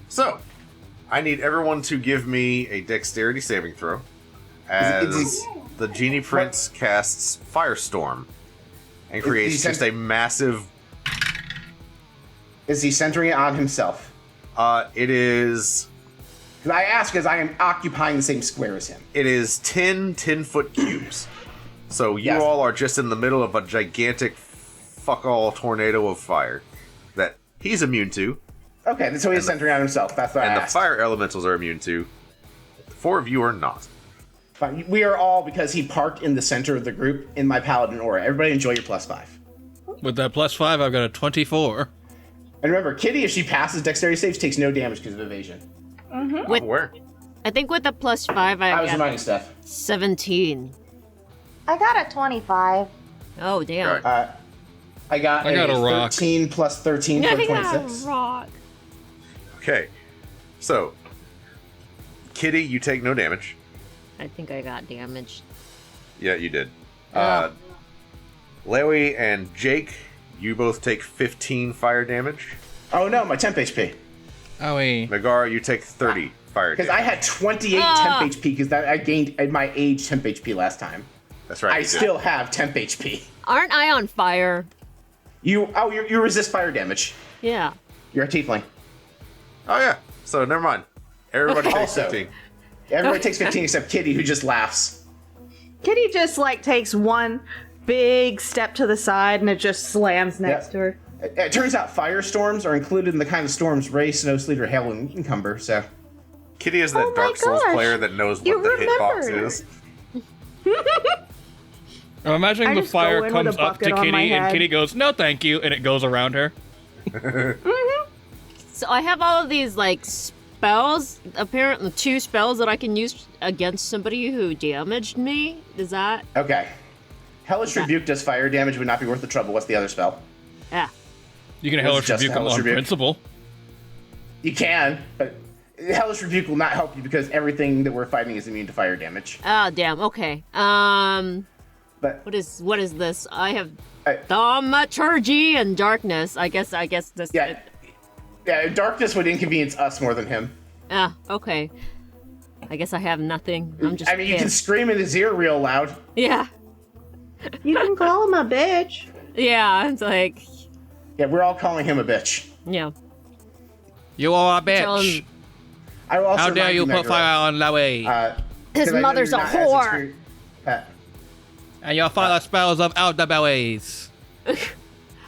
C: So, I need everyone to give me a dexterity saving throw as the Genie Prince casts Firestorm and creates
D: Is he
C: just a massive...
D: Is he centering it on himself?
C: It is...
D: Because I ask as I am occupying the same square as him.
C: It is 10-foot cubes. So you
D: Yes.
C: all are just in the middle of a gigantic fuck-all tornado of fire that he's immune to,
D: Okay, so he's centering on himself. That's what I
C: and the
D: asked.
C: fire elementals are immune to. The 4 of you are not.
D: Fine. We are all, because he parked in the center of the group, in my paladin aura. Everybody enjoy your +5.
F: With that +5, I've got a 24.
D: And remember, Kitty, if she passes dexterity saves, takes no damage because of evasion.
G: With,
C: Where?
G: I think with the +5, I
D: I was
G: got
D: reminding Steph.
G: 17.
E: I got a 25.
G: Oh damn!
C: Alright.
D: I got
F: a rock.
D: 13 plus 13 for
G: I got a
D: 26.
G: rock.
C: Okay. So, Kitty, you take no damage.
G: I think I got damaged.
C: Yeah, you did.
G: Oh.
C: Lewy and Jake, you both take 15 fire damage.
D: Oh no, my temp HP.
F: Oh, wait.
C: Megara, you take 30 fire
D: Because
C: damage.
D: I had 28
G: Ah.
D: temp HP because I gained at my age temp HP last time.
C: That's right.
D: I
C: you did.
D: still have temp HP.
G: Aren't I on fire?
D: You resist fire damage.
G: Yeah.
D: You're a tiefling.
C: Oh, yeah. So, never mind. Everybody takes
D: Also-
C: 15.
D: Everybody takes 15 except Kitty, who just laughs.
E: Kitty just like takes one big step to the side and it just slams next
D: Yeah.
E: to her.
D: It turns out firestorms are included in the kind of storms Ray, Snow, Sleet, or Hail encumber, so...
C: Kitty is that
E: Oh my
C: Dark Souls
E: gosh.
C: player that knows what
E: You
C: the hitbox
E: remembered.
C: is.
F: I'm imagining
E: I
F: the
E: just go
F: fire
E: in with
F: comes
E: a
F: up to
E: bucket on my
F: Kitty, and
E: head.
F: Kitty goes, "No, thank you," and it goes around her.
G: So I have all of these like spells. Apparently, 2 spells that I can use against somebody who damaged me. Is that?
D: Okay. Hellish Rebuke does fire damage, would not be worth the trouble. What's the other spell?
G: Yeah.
F: You can
D: Was it
F: Hellish
D: just
F: Rebuke them
D: Hellish
F: on
D: Rebuke?
F: principle.
D: You can, but Hellish Rebuke will not help you because everything that we're fighting is immune to fire damage.
G: Oh damn. Okay.
D: But
G: What is this? I have
D: I-
G: thaumaturgy and darkness. I guess this.
D: yeah, darkness would inconvenience us more than him.
G: Ah. Okay. I guess I have nothing. I'm just.
D: I mean, you can
G: pissed.
D: scream in his ear real loud.
G: Yeah.
E: You can call him a bitch.
G: Yeah. It's like.
D: Yeah, we're all calling him a bitch.
G: Yeah.
F: You are a
G: Tell
F: bitch.
G: him
D: I will also
F: How dare
D: remind
F: you put
D: Megara,
F: fire on Lowy?
G: his
D: 'cause I know
G: mother's
D: you're
G: a
D: not as
G: whore.
D: experienced-
F: And your father spells of elderberries.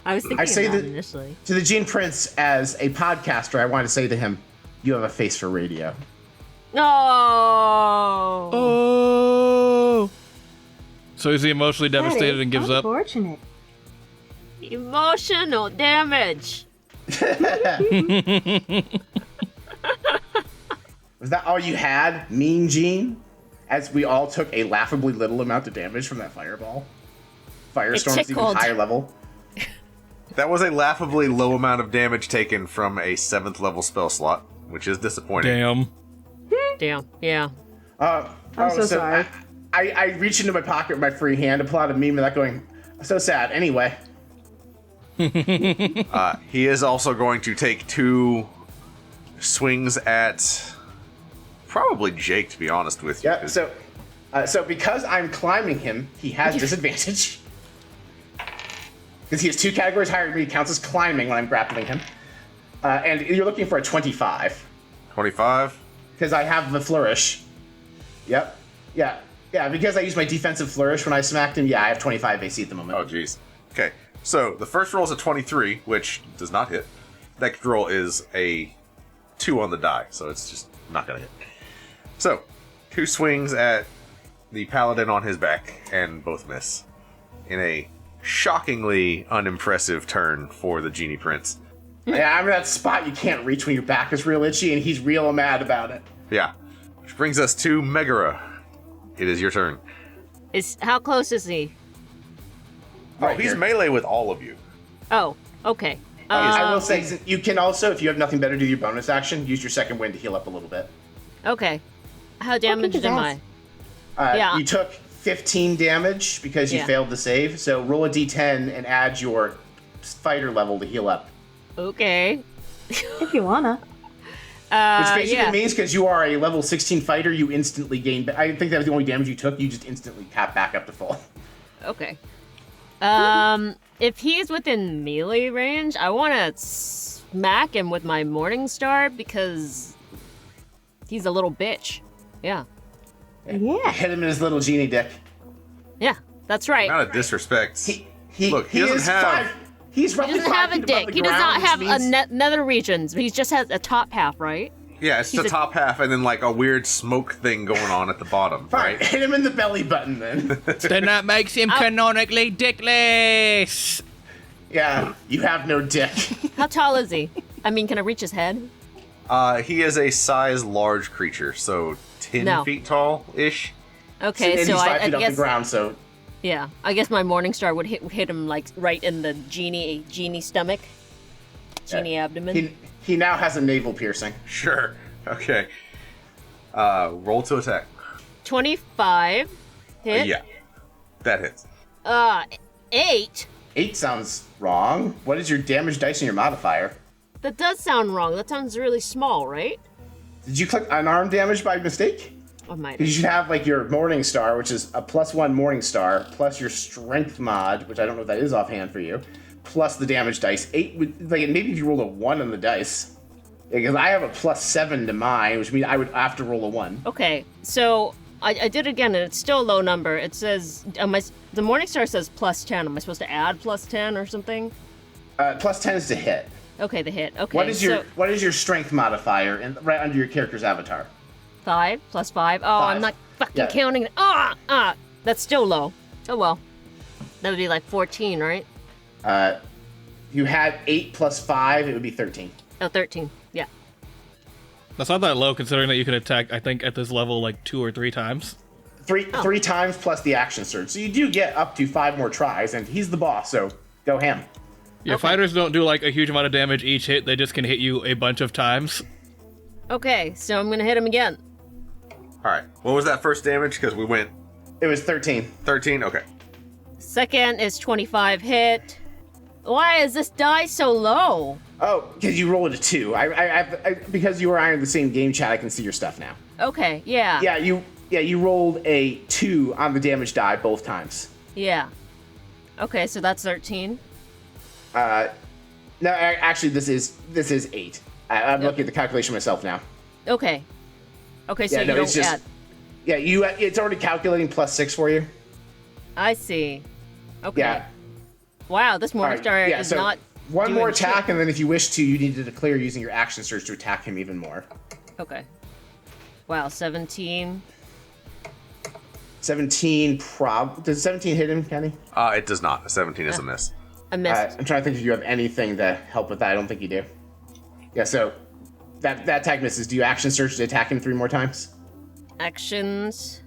G: I was thinking
D: I say
G: of that
D: that-
G: initially.
D: To the Djinn Prince, as a podcaster, I want to say to him, you have a face for radio.
G: No.
F: Oh. So is he emotionally devastated and gives up?
E: Unfortunate.
G: Emotional damage.
D: Was that all you had, Mean Gene? As we all took a laughably little amount of damage from that fireball. Firestorm's even
G: tickled.
D: higher level.
C: That was a laughably low amount of damage taken from a 7th level spell slot, which is disappointing.
F: Damn.
G: Damn. Yeah.
E: I'm so sorry.
D: I reach into my pocket with my free hand to pull out a meme without going, so sad. Anyway.
C: He is also going to take 2 swings at probably Jake, to be honest with you.
D: Yeah, so because I'm climbing him, he has disadvantage. Because he has 2 categories higher than me, he counts as climbing when I'm grappling him. And you're looking for a 25.
C: 25?
D: Because I have the flourish. Yep. Yeah, because I used my defensive flourish when I smacked him, I have 25 AC at the moment.
C: Oh, jeez. Okay, so the first roll is a 23, which does not hit. Next roll is a 2 on the die, so it's just not going to hit. So, 2 swings at the paladin on his back, and both miss. In a shockingly unimpressive turn for the Djinn Prince.
D: Yeah, I'm in that spot you can't reach when your back is real itchy, and he's real mad about it.
C: Yeah. Which brings us to Megara. It is your turn.
G: How close is he?
C: Oh, he's melee with all of you.
G: Oh, okay.
D: I will say, you can also, if you have nothing better to do your bonus action, use your second wind to heal up a little bit.
G: Okay. How damaged am I? Yeah.
D: You took 15 damage because you failed the save, so roll a d10 and add your fighter level to heal up.
G: Okay.
E: If you wanna.
D: Which basically means because you are a level 16 fighter, you instantly gain. I think that was the only damage you took. You just instantly tap back up to full.
G: Okay. If he's within melee range, I want to smack him with my Morning Star because he's a little bitch. Yeah.
E: Yeah.
D: Hit him in his little genie dick.
G: Yeah, that's right.
C: Not a disrespect.
D: Look, he
C: doesn't have.
D: He's roughly
G: He doesn't
D: 5
G: have a
D: feet above
G: dick.
D: the
G: He does
D: ground,
G: not have
D: which means-
G: nether regions. He just has a top half, right?
C: Yeah, it's the top half and then like a weird smoke thing going on at the bottom,
D: Fine,
C: right?
D: hit him in the belly button then.
F: Then that makes him canonically dickless.
D: Yeah, you have no dick.
G: How tall is he? I mean, can I reach his head?
C: He is a size large creature, so 10 feet tall-ish.
G: Okay,
D: and
G: so
D: he's 5
G: I
D: feet off
G: guess
D: the ground, so
G: yeah, I guess my Morning Star would hit him like right in the genie stomach, genie abdomen.
D: he now has a navel piercing.
C: Sure. Okay. Roll to attack.
G: 25 hit.
C: Yeah. That hits.
G: 8.
D: 8 sounds wrong. What is your damage dice and your modifier?
G: That does sound wrong. That sounds really small, right?
D: Did you click unarmed damage by mistake?
G: I might.
D: Because you should have like your Morning Star, which is a +1 Morning Star, plus your Strength mod, which I don't know if that is offhand for you, plus the damage dice. 8 would like maybe if you rolled a 1 on the dice, because I have a +7 to mine, which means I would have to roll a 1.
G: Okay, so I did it again, and it's still a low number. It says the Morning Star says +10. Am I supposed to add +10 or something?
D: +10 is to hit.
G: Okay, the hit. Okay.
D: What is your Strength modifier? And right under your character's avatar.
G: 5 + 5. Oh,
D: 5.
G: I'm not fucking
D: Yeah.
G: counting. That's still low. Oh well. That would be like 14, right?
D: You had 8 + 5, it would be 13.
G: Oh, 13. Yeah.
F: That's not that low considering that you can attack, I think, at this level like 2 or 3 times.
D: Three times plus the action surge. So you do get up to 5 more tries, and he's the boss, so go ham.
F: Yeah, fighters don't do like a huge amount of damage each hit, they just can hit you a bunch of times.
G: Okay, so I'm gonna hit him again.
C: Alright. What was that first damage? Because we went
D: It was 13.
C: 13? Okay.
G: Second is 25 hit. Why is this die so low?
D: Oh, because you rolled a 2. Because you were in the same game chat, I can see your stuff now.
G: Okay, yeah.
D: You rolled a 2 on the damage die both times.
G: Yeah. Okay, so that's 13.
D: No, actually, this is 8. I'm looking at the calculation myself now.
G: Okay. Okay, so
D: Yeah,
G: you
D: no,
G: don't
D: it's just-
G: add.
D: Yeah, it's already calculating +6 for you.
G: I see. Okay.
D: Yeah.
G: Wow, this Morning Star
D: Alright, yeah,
G: is
D: so
G: not.
D: one
G: doing
D: more attack,
G: shit.
D: and then if you wish to, you need to declare using your action surge to attack him even more.
G: Okay. Wow, 17.
D: 17 does 17 hit him, Kenny?
C: It does not. A 17 is a miss.
G: I missed.
D: I'm trying to think if you have anything to help with that. I don't think you do. Yeah, so that attack misses. Do you action surge to attack him 3 more times?
G: Actions.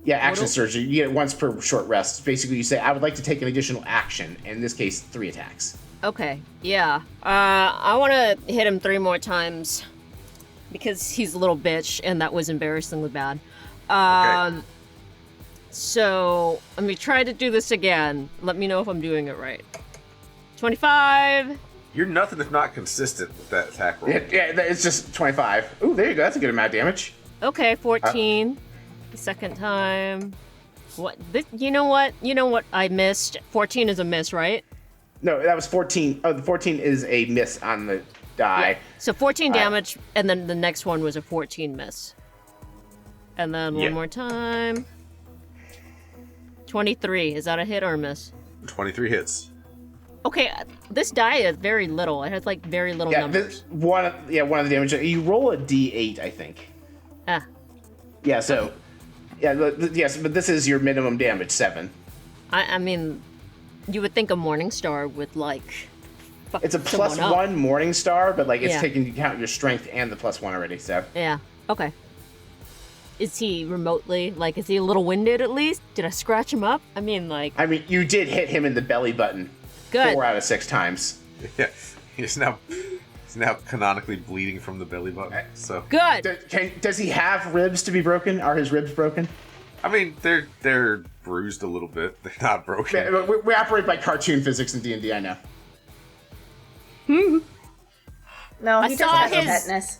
D: Yeah, action
G: Total?
D: surge. You get it once per short rest. Basically, you say, I would like to take an additional action. In this case, 3 attacks.
G: Okay, yeah. I want to hit him 3 more times because he's a little bitch, and that was embarrassingly bad. So, let me try to do this again. Let me know if I'm doing it right. 25.
C: You're nothing if not consistent with that attack roll.
D: Yeah, it's just 25. Ooh, there you go. That's a good amount of damage.
G: Okay, 14. The second time. What? You know what? You know what I missed? 14 is a miss, right?
D: No, that was 14. Oh, the 14 is a miss on the die.
G: Yeah. So 14 damage, and then the next one was a 14 miss. And then one more time. 23. Is that a hit or a miss?
C: 23 hits.
G: Okay, this die is very little. It has like very little numbers.
D: One of the damage. You roll a d8, I think.
G: Ah.
D: Yeah. So. Yeah. Yes, but this is your minimum damage, 7.
G: I mean, you would think a Morning Star would like.
D: It's a +1 Morning Star, but like it's taking into account your strength and the +1 already. So.
G: Yeah. Okay. Is he remotely, like, is he a little winded at least? Did I scratch him up? I mean, you
D: did hit him in the belly button.
G: Good.
D: 4 out of 6 times.
C: Yeah, he's now canonically bleeding from the belly button. So
G: good.
D: Does he have ribs to be broken? Are his ribs broken?
C: I mean, they're bruised a little bit. They're not broken.
D: We operate by cartoon physics in D&D. I know.
E: No, he doesn't have tetanus.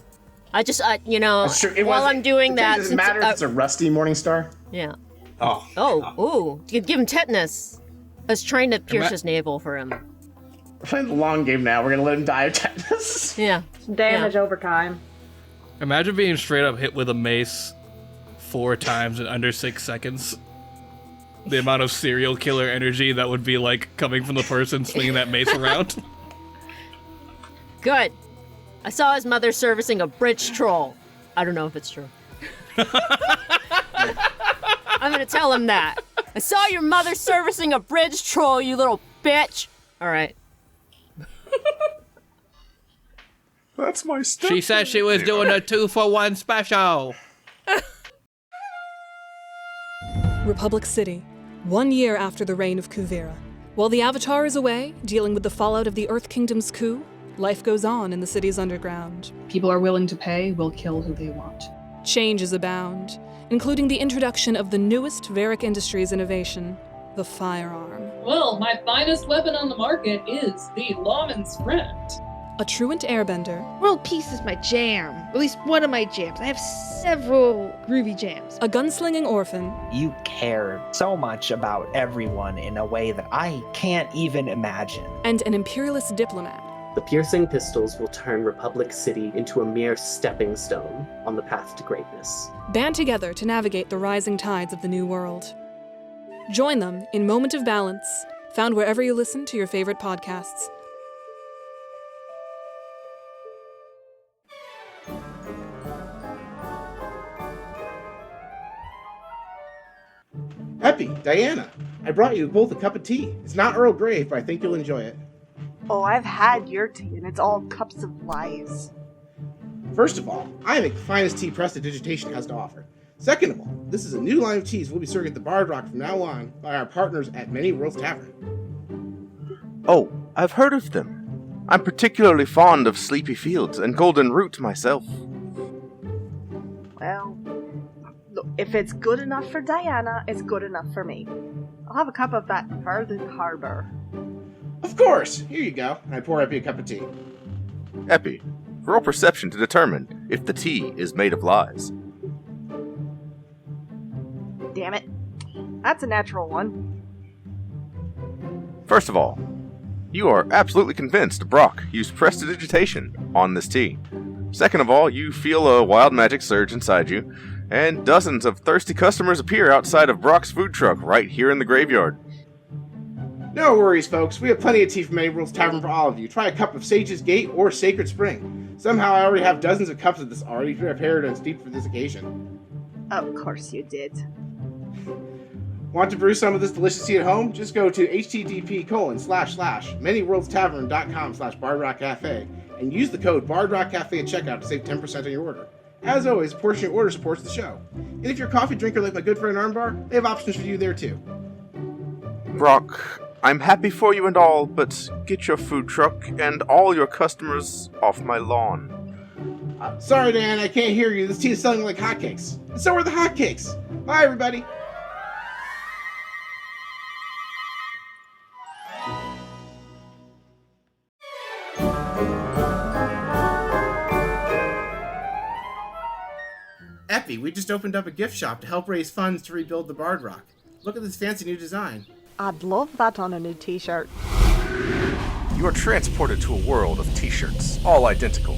G: I just, while I'm doing that...
D: Does it matter if it's a rusty Morning Star?
G: Yeah.
C: Oh.
G: You could give him tetanus. I was trying to pierce his navel for him.
D: We're playing the long game now. We're going to let him die of tetanus.
G: Yeah.
E: Damage over time.
F: Imagine being straight up hit with a mace 4 times in under 6 seconds. The amount of serial killer energy that would be, like, coming from the person swinging that mace around.
G: Good. I saw his mother servicing a bridge troll. I don't know if it's true. I'm gonna tell him that. I saw your mother servicing a bridge troll, you little bitch. All right.
C: That's my stuff.
F: She said she was doing a 2-for-1 special.
I: Republic City, 1 year after the reign of Kuvira. While the Avatar is away, dealing with the fallout of the Earth Kingdom's coup, life goes on in the city's underground.
J: People are willing to pay, will kill who they want.
I: Changes abound, including the introduction of the newest Varric Industries innovation, the firearm.
K: Well, my finest weapon on the market is the Lawman's Friend.
I: A truant airbender.
L: World peace is my jam. At least one of my jams. I have several groovy jams.
I: A gunslinging orphan.
M: You care so much about everyone in a way that I can't even imagine.
I: And an imperialist diplomat.
N: The piercing pistols will turn Republic City into a mere stepping stone on the path to greatness.
I: Band together to navigate the rising tides of the new world. Join them in Moment of Balance, found wherever you listen to your favorite podcasts.
D: Epi, Diana, I brought you both a cup of tea. It's not Earl Grey, but I think you'll enjoy it.
E: Oh, I've had your tea, and it's all cups of lies.
D: First of all, I make the finest tea prestidigitation has to offer. Second of all, this is a new line of teas we'll be serving at the Bard Rock from now on by our partners at Many Worlds Tavern.
O: Oh, I've heard of them. I'm particularly fond of Sleepy Fields and Golden Root myself.
E: Well, look, if it's good enough for Diana, it's good enough for me. I'll have a cup of that Farthing Harbor.
D: Of course! Here you go. And I pour Epi a cup of tea.
O: Epi, roll perception to determine if the tea is made of lies.
E: Damn it. That's a natural one.
O: First of all, you are absolutely convinced Brock used prestidigitation on this tea. Second of all, you feel a wild magic surge inside you, and dozens of thirsty customers appear outside of Brock's food truck right here in the graveyard.
D: No worries, folks. We have plenty of tea from Many Worlds Tavern for all of you. Try a cup of Sage's Gate or Sacred Spring. Somehow I already have dozens of cups of this already prepared and steeped for this occasion.
E: Of course you did.
D: Want to brew some of this delicious tea at home? Just go to http://manyworldsTavern.com/BardRockCafe and use the code BardRockCafe at checkout to save 10% on your order. As always, a portion of your order supports the show. And if you're a coffee drinker like my good friend Armbar, they have options for you there too.
O: Brock, I'm happy for you and all, but get your food truck and all your customers off my lawn.
D: Sorry, Dan, I can't hear you. This tea is selling like hotcakes. And so are the hotcakes. Bye, everybody. Epi, we just opened up a gift shop to help raise funds to rebuild the Bard Rock. Look at this fancy new design.
E: I'd love that on a new t-shirt.
C: You are transported to a world of t-shirts, all identical.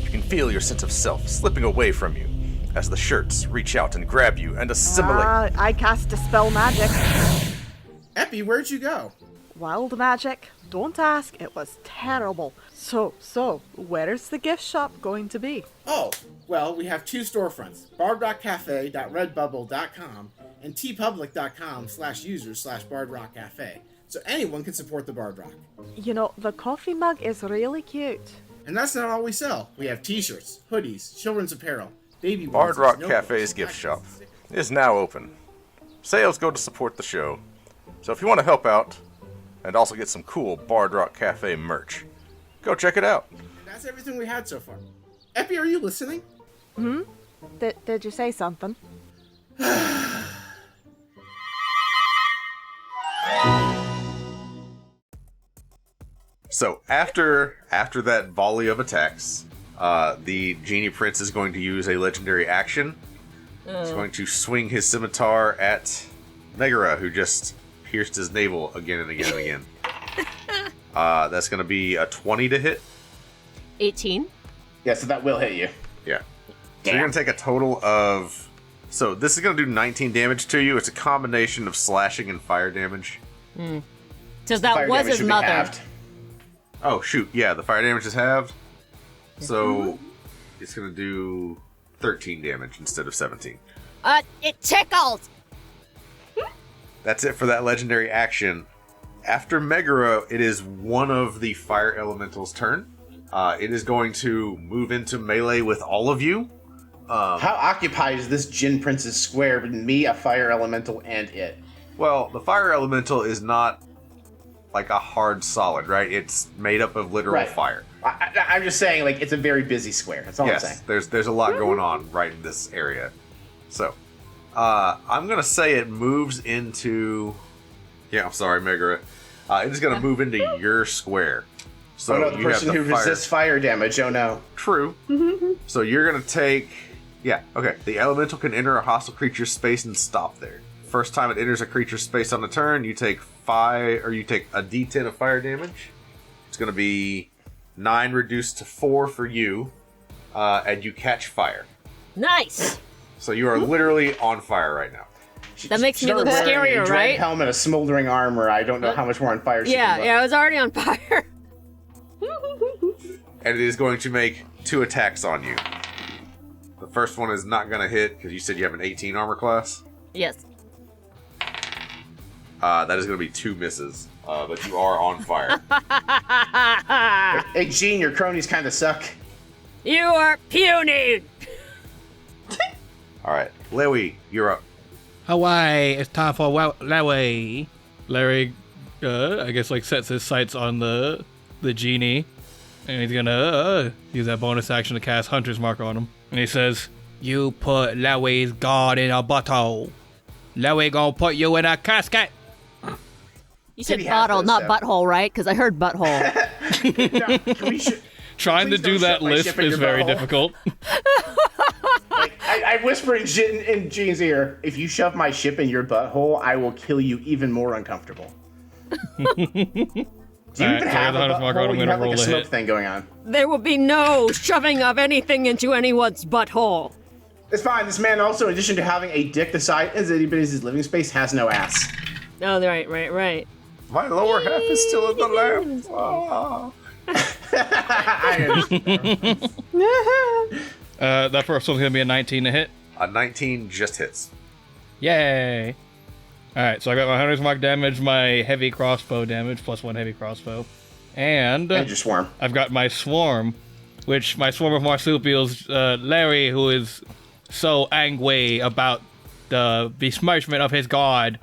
C: You can feel your sense of self slipping away from you as the shirts reach out and grab you and assimilate.
E: I cast Dispel Magic.
D: Epi, where'd you go?
E: Wild magic. Don't ask, it was terrible. So, where's the gift shop going to be?
D: Oh, well, we have 2 storefronts, bardrockcafe.redbubble.com and tpublic.com/users/bardrockcafe. So anyone can support the Bard Rock.
E: You know, the coffee mug is really cute.
D: And that's not all we sell. We have t-shirts, hoodies, children's apparel, baby
C: Bard
D: onesies,
C: Rock
D: notebooks,
C: Cafe's gift shop is now open. Sales go to support the show. So if you want to help out and also get some cool Bard Rock Cafe merch, go check it out.
D: And that's everything we had so far. Epi, are you listening?
E: Did you say something?
C: So after that volley of attacks, the Djinn Prince is going to use a legendary action. He's going to swing his scimitar at Megara, who just pierced his navel again and again and again. That's going to be a 20 to hit.
G: 18.
D: Yeah, so that will hit you.
C: Yeah. So you're going to take a total of... So this is going to do 19 damage to you. It's a combination of slashing and fire damage.
G: So that was his mother.
C: Oh, shoot. Yeah, the fire damage is halved. So it's going to do 13 damage instead of 17.
G: It tickles!
C: That's it for that legendary action. After Megara, it is one of the fire elemental's turn. It is going to move into melee with all of you.
D: How occupied is this Djinn Prince's square with me, a fire elemental, and it?
C: Well, the fire elemental is not like a hard solid, right? It's made up of literal fire.
D: I'm just saying, like, it's a very busy square. That's all I'm saying.
C: There's a lot going on right in this area. So, I'm going to say it moves into... Yeah, I'm sorry, Megara. It's going to move into your square. So
D: the person who resists fire damage, oh no.
C: True. So you're going to take... Yeah, okay. The elemental can enter a hostile creature's space and stop there. First time it enters a creature's space on a turn, you take a D10 of fire damage. It's going to be 9 reduced to 4 for you, and you catch fire.
G: Nice!
C: So you are literally on fire right now.
G: That makes me look scarier, right?
D: Helmet, a smoldering armor. I don't know how much more on fire she can look.
G: I was already on fire.
C: And it is going to make 2 attacks on you. The first one is not going to hit because you said you have an 18 armor class.
G: Yes.
C: That is going to be 2 misses, but you are on fire.
D: Hey, Gene, your cronies kind of suck.
G: You are puny!
C: Alright, Lewy, you're up.
F: Hawaii, it's time for Larry. Larry, I guess, like, sets his sights on the genie, and he's gonna use that bonus action to cast Hunter's Mark on him. And he says, "You put Larry's god in a bottle. Larry gonna put you in a casket."
G: You said bottle, not butthole, right? Because I heard butthole.
F: Trying to do that lisp is very difficult.
D: I whisper in Gene's ear, if you shove my ship in your butthole, I will kill you even more uncomfortable. Do you even have a butthole? You have like a smoke thing going on.
G: There will be no shoving of anything into anyone's butthole.
D: It's fine. This man also, in addition to having a dick the size as anybody's living space, has no ass.
G: Oh, right.
C: My lower half is still in the lamp. Oh.
D: I understand.
F: That first one's gonna be a 19 to hit.
C: A 19 just hits.
F: Yay! Alright, so I got my Hunter's Mark damage, my heavy crossbow damage, +1 heavy crossbow. And
D: your swarm.
F: I've got my swarm, which my swarm of marsupials, Larry, who is so angry about the besmirchment of his god,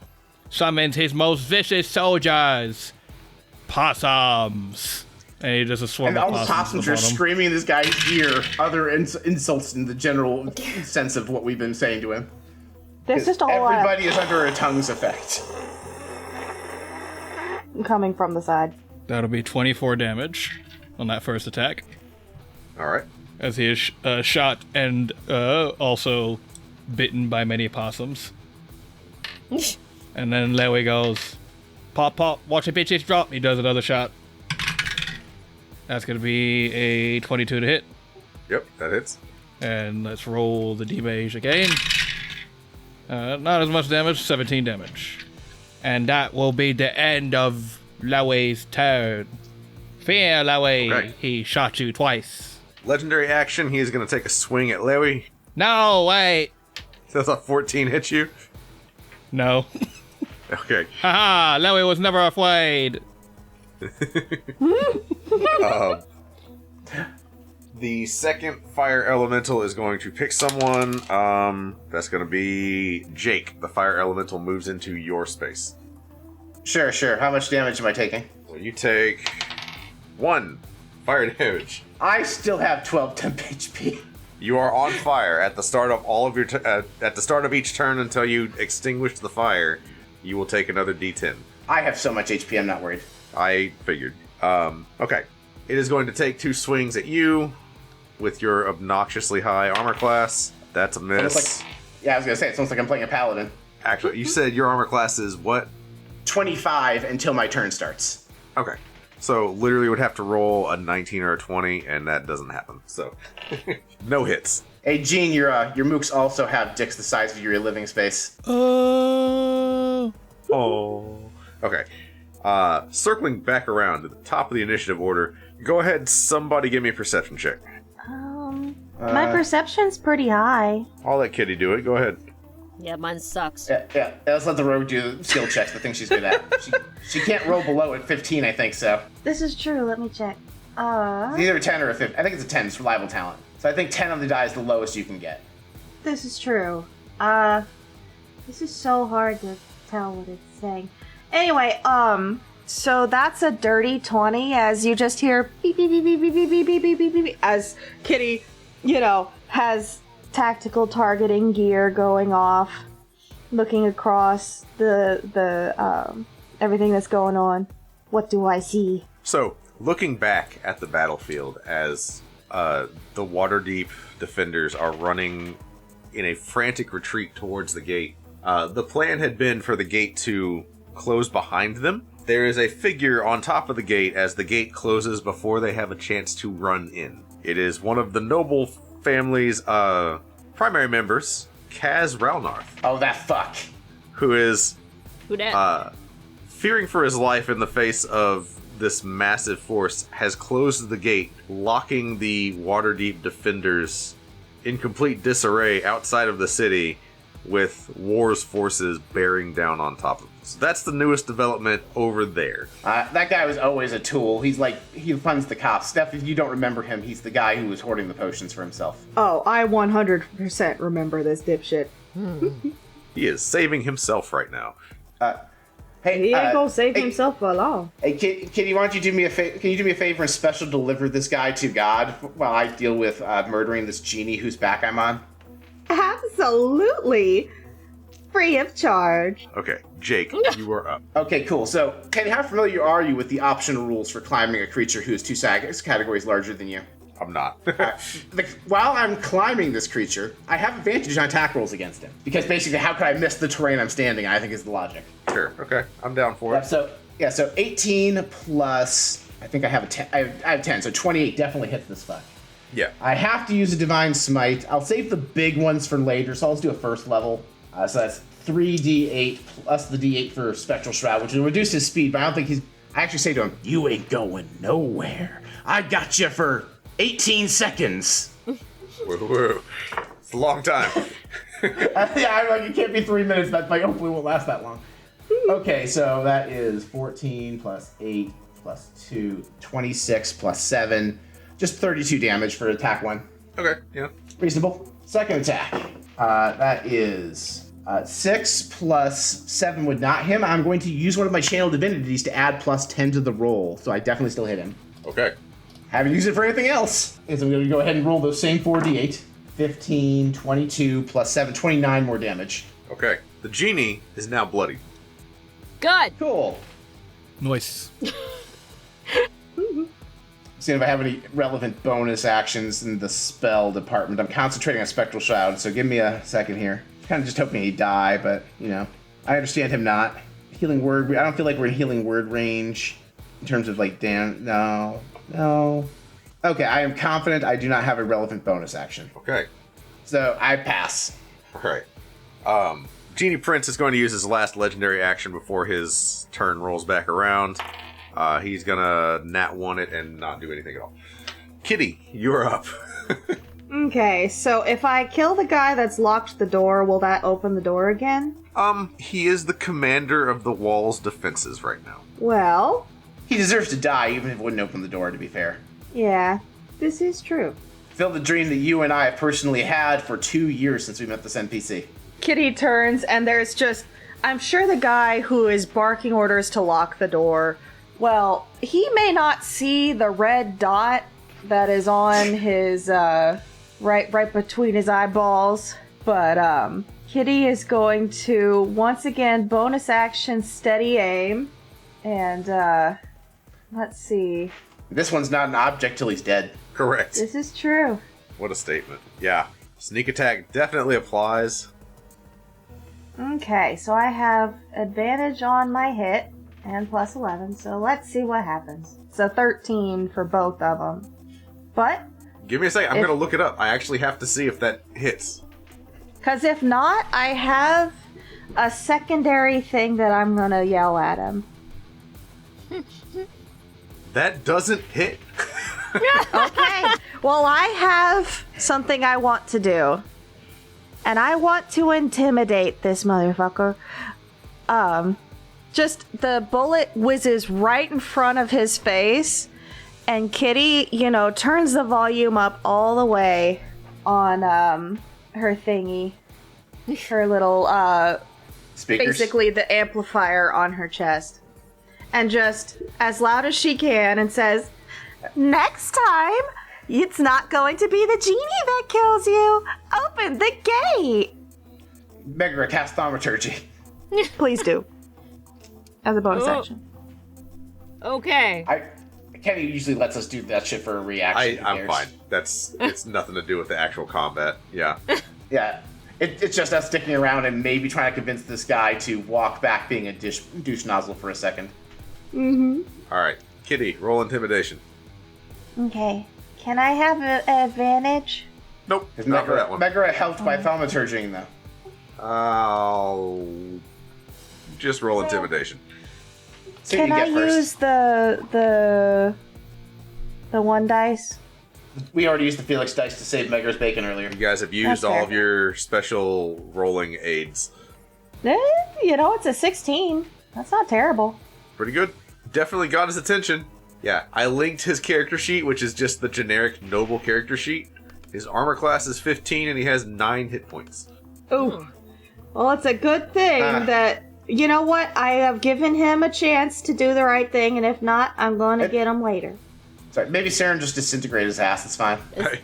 F: summons his most vicious soldiers, possums. And he does a swarm
D: of
F: possums.
D: And all the possums are screaming in this guy's ear other insults in the general sense of what we've been saying to him.
E: There's just all
D: everybody is under a tongue's effect.
E: Coming from the side.
F: That'll be 24 damage on that first attack.
C: Alright.
F: As he is shot and also bitten by many possums. And then Lewy goes, pop, pop, watch the bitches drop. He does another shot. That's going to be a 22 to hit.
C: Yep, that hits.
F: And let's roll the damage again. Not as much damage, 17 damage. And that will be the end of Lewy's turn. Fear, Lewy.
C: Okay.
F: He shot you twice.
C: Legendary action, he is going to take a swing at Lewy.
F: No, wait.
C: Does a 14 hit you?
F: No.
C: Okay.
F: Haha, Lewy was never afraid.
C: The second fire elemental is going to pick someone. That's going to be Jake. The fire elemental moves into your space.
D: Sure. How much damage am I taking?
C: Well, you take 1 fire damage.
D: I still have 12 temp HP.
C: You are on fire at the start of all of your at the start of each turn until you extinguish the fire. You will take another D10.
D: I have so much HP, I'm not worried.
C: I figured. Okay. It is going to take 2 swings at you with your obnoxiously high armor class. That's a miss.
D: Yeah, I was going to say, it sounds like I'm playing a paladin.
C: Actually, you said your armor class is what?
D: 25 until my turn starts.
C: Okay. So literally would have to roll a 19 or a 20, and that doesn't happen. So no hits.
D: Hey, Djinn, your mooks also have dicks the size of your living space.
C: Oh. Okay. Circling back around to the top of the initiative order, go ahead, somebody give me a perception check.
E: My perception's pretty high.
C: I'll let Kitty do it. Go ahead.
G: Yeah, mine sucks.
D: Yeah. Let's let the rogue do skill checks, the thing she's good at. She can't roll below at 15, I think, so.
E: This is true, let me check.
D: It's either a 10 or a 15. I think it's a 10, it's reliable talent. So I think 10 on the die is the lowest you can get.
E: This is true. This is so hard to tell what it's saying. Anyway, so that's a dirty 20 as you just hear beep, beep, beep, beep, beep, beep, beep, beep, beep, beep, beep, beep, as Kitty, has tactical targeting gear going off, looking across the everything that's going on. What do I see?
C: So, looking back at the battlefield as the Waterdeep defenders are running in a frantic retreat towards the gate, the plan had been for the gate to close behind them. There is a figure on top of the gate as the gate closes before they have a chance to run in. It is one of the noble family's primary members, Kaz Ralnarth.
D: Oh, that fuck.
C: Who is
G: Who dat?
C: fearing for his life in the face of this massive force, has closed the gate, locking the Waterdeep defenders in complete disarray outside of the city, with War's forces bearing down on top of them. So that's the newest development over there.
D: That guy was always a tool. He funds the cops. Steph, if you don't remember him, he's the guy who was hoarding the potions for himself.
A: Oh, I 100% remember this dipshit.
C: He is saving himself right now.
D: Hey,
A: he ain't gonna save himself for long.
D: Hey, Kitty, why don't you do me a favor? Can you do me a favor and special deliver this guy to God while I deal with murdering this genie whose back I'm on?
E: Absolutely. Free of charge.
C: Okay, Jake, you are up.
D: Okay, cool. So, Kitty, how familiar are you with the optional rules for climbing a creature who is 2 categories larger than you?
C: I'm not.
D: While I'm climbing this creature, I have advantage on attack rolls against him. Because basically, how could I miss the terrain I'm standing on, I think is the logic.
C: Sure, okay. I'm down for it.
D: So 18 plus, I think I have a 10. I have 10, so 28 definitely hits this fuck.
C: Yeah.
D: I have to use a Divine Smite. I'll save the big ones for later, so I'll just do a first level. So that's 3d8 plus the d8 for Spectral Shroud, which will reduce his speed, but I don't think he's... I actually say to him, you ain't going nowhere. I got you for 18 seconds.
C: Whoa. It's a long time.
D: Yeah, it can't be 3 minutes. That my hopefully won't last that long. Okay, so that is 14 plus 8 plus 2, 26 plus 7. Just 32 damage for attack 1.
C: Okay, yeah.
D: Reasonable. Second attack. That is 6 plus 7 would not hit him. I'm going to use one of my channel divinities to add plus 10 to the roll, so I definitely still hit him.
C: Okay.
D: Haven't used it for anything else. So I'm going to go ahead and roll those same 4d8. 15, 22 plus 7, 29 more damage.
C: Okay. The genie is now bloody.
G: Good.
D: Cool.
F: Nice.
D: seeing if I have any relevant bonus actions in the spell department. I'm concentrating on Spectral Shroud, so give me a second here. Kind of just hoping he'd die, but, you know, I understand him not. Healing Word, I don't feel like we're in Healing Word range in terms of, like, no. Okay, I am confident I do not have a relevant bonus action.
C: Okay.
D: So, I pass.
C: All right. Djinn Prince is going to use his last legendary action before his turn rolls back around. He's gonna nat 1 it and not do anything at all. Kitty, you're up.
E: Okay, so if I kill the guy that's locked the door, will that open the door again?
C: He is the commander of the wall's defenses right now.
E: Well...
D: He deserves to die, even if it wouldn't open the door, to be fair.
E: Yeah, this is true.
D: Fulfill the dream that you and I have personally had for 2 years since we met this NPC.
E: Kitty turns, and there's just... I'm sure the guy who is barking orders to lock the door... Well, he may not see the red dot that is on his, right between his eyeballs, but, Kitty is going to, once again, bonus action, steady aim, and, let's see.
D: This one's not an object till he's dead.
C: Correct.
E: This is true.
C: What a statement. Yeah. Sneak attack definitely applies.
E: Okay, so I have advantage on my hit. And plus 11, so let's see what happens. So 13 for both of them. But...
C: Give me a second, I'm going to look it up. I actually have to see if that hits.
E: Because if not, I have a secondary thing that I'm going to yell at him.
C: That doesn't hit.
E: Okay, well I have something I want to do. And I want to intimidate this motherfucker. Just the bullet whizzes right in front of his face, and Kitty, turns the volume up all the way on her thingy, her little
D: speakers.
E: Basically the amplifier on her chest, and just as loud as she can, and says, "Next time, it's not going to be the genie that kills you. Open the gate."
D: Megara, cast thaumaturgy.
E: Please do. As a bonus action.
G: Okay.
D: Kenny usually lets us do that shit for a reaction.
C: I'm fine. It's nothing to do with the actual combat. Yeah.
D: Yeah. It's just us sticking around and maybe trying to convince this guy to walk back being a douche nozzle for a second.
E: Mm-hmm.
C: Alright. Kitty, roll intimidation.
E: Okay. Can I have an advantage?
C: Nope. Not for that one.
D: Megara helped by thaumaturging, though.
C: I'll just roll intimidation.
E: Can I use the one dice?
D: We already used the Felix dice to save Megara's bacon earlier.
C: You guys have used all of your special rolling aids.
E: It's a 16. That's not terrible.
C: Pretty good. Definitely got his attention. Yeah, I linked his character sheet, which is just the generic noble character sheet. His armor class is 15 and he has 9 hit points.
E: Ooh. Well, it's a good thing that... You know what? I have given him a chance to do the right thing, and if not, I'm going to get him later.
D: Sorry, maybe Saren just disintegrated his ass. It's fine.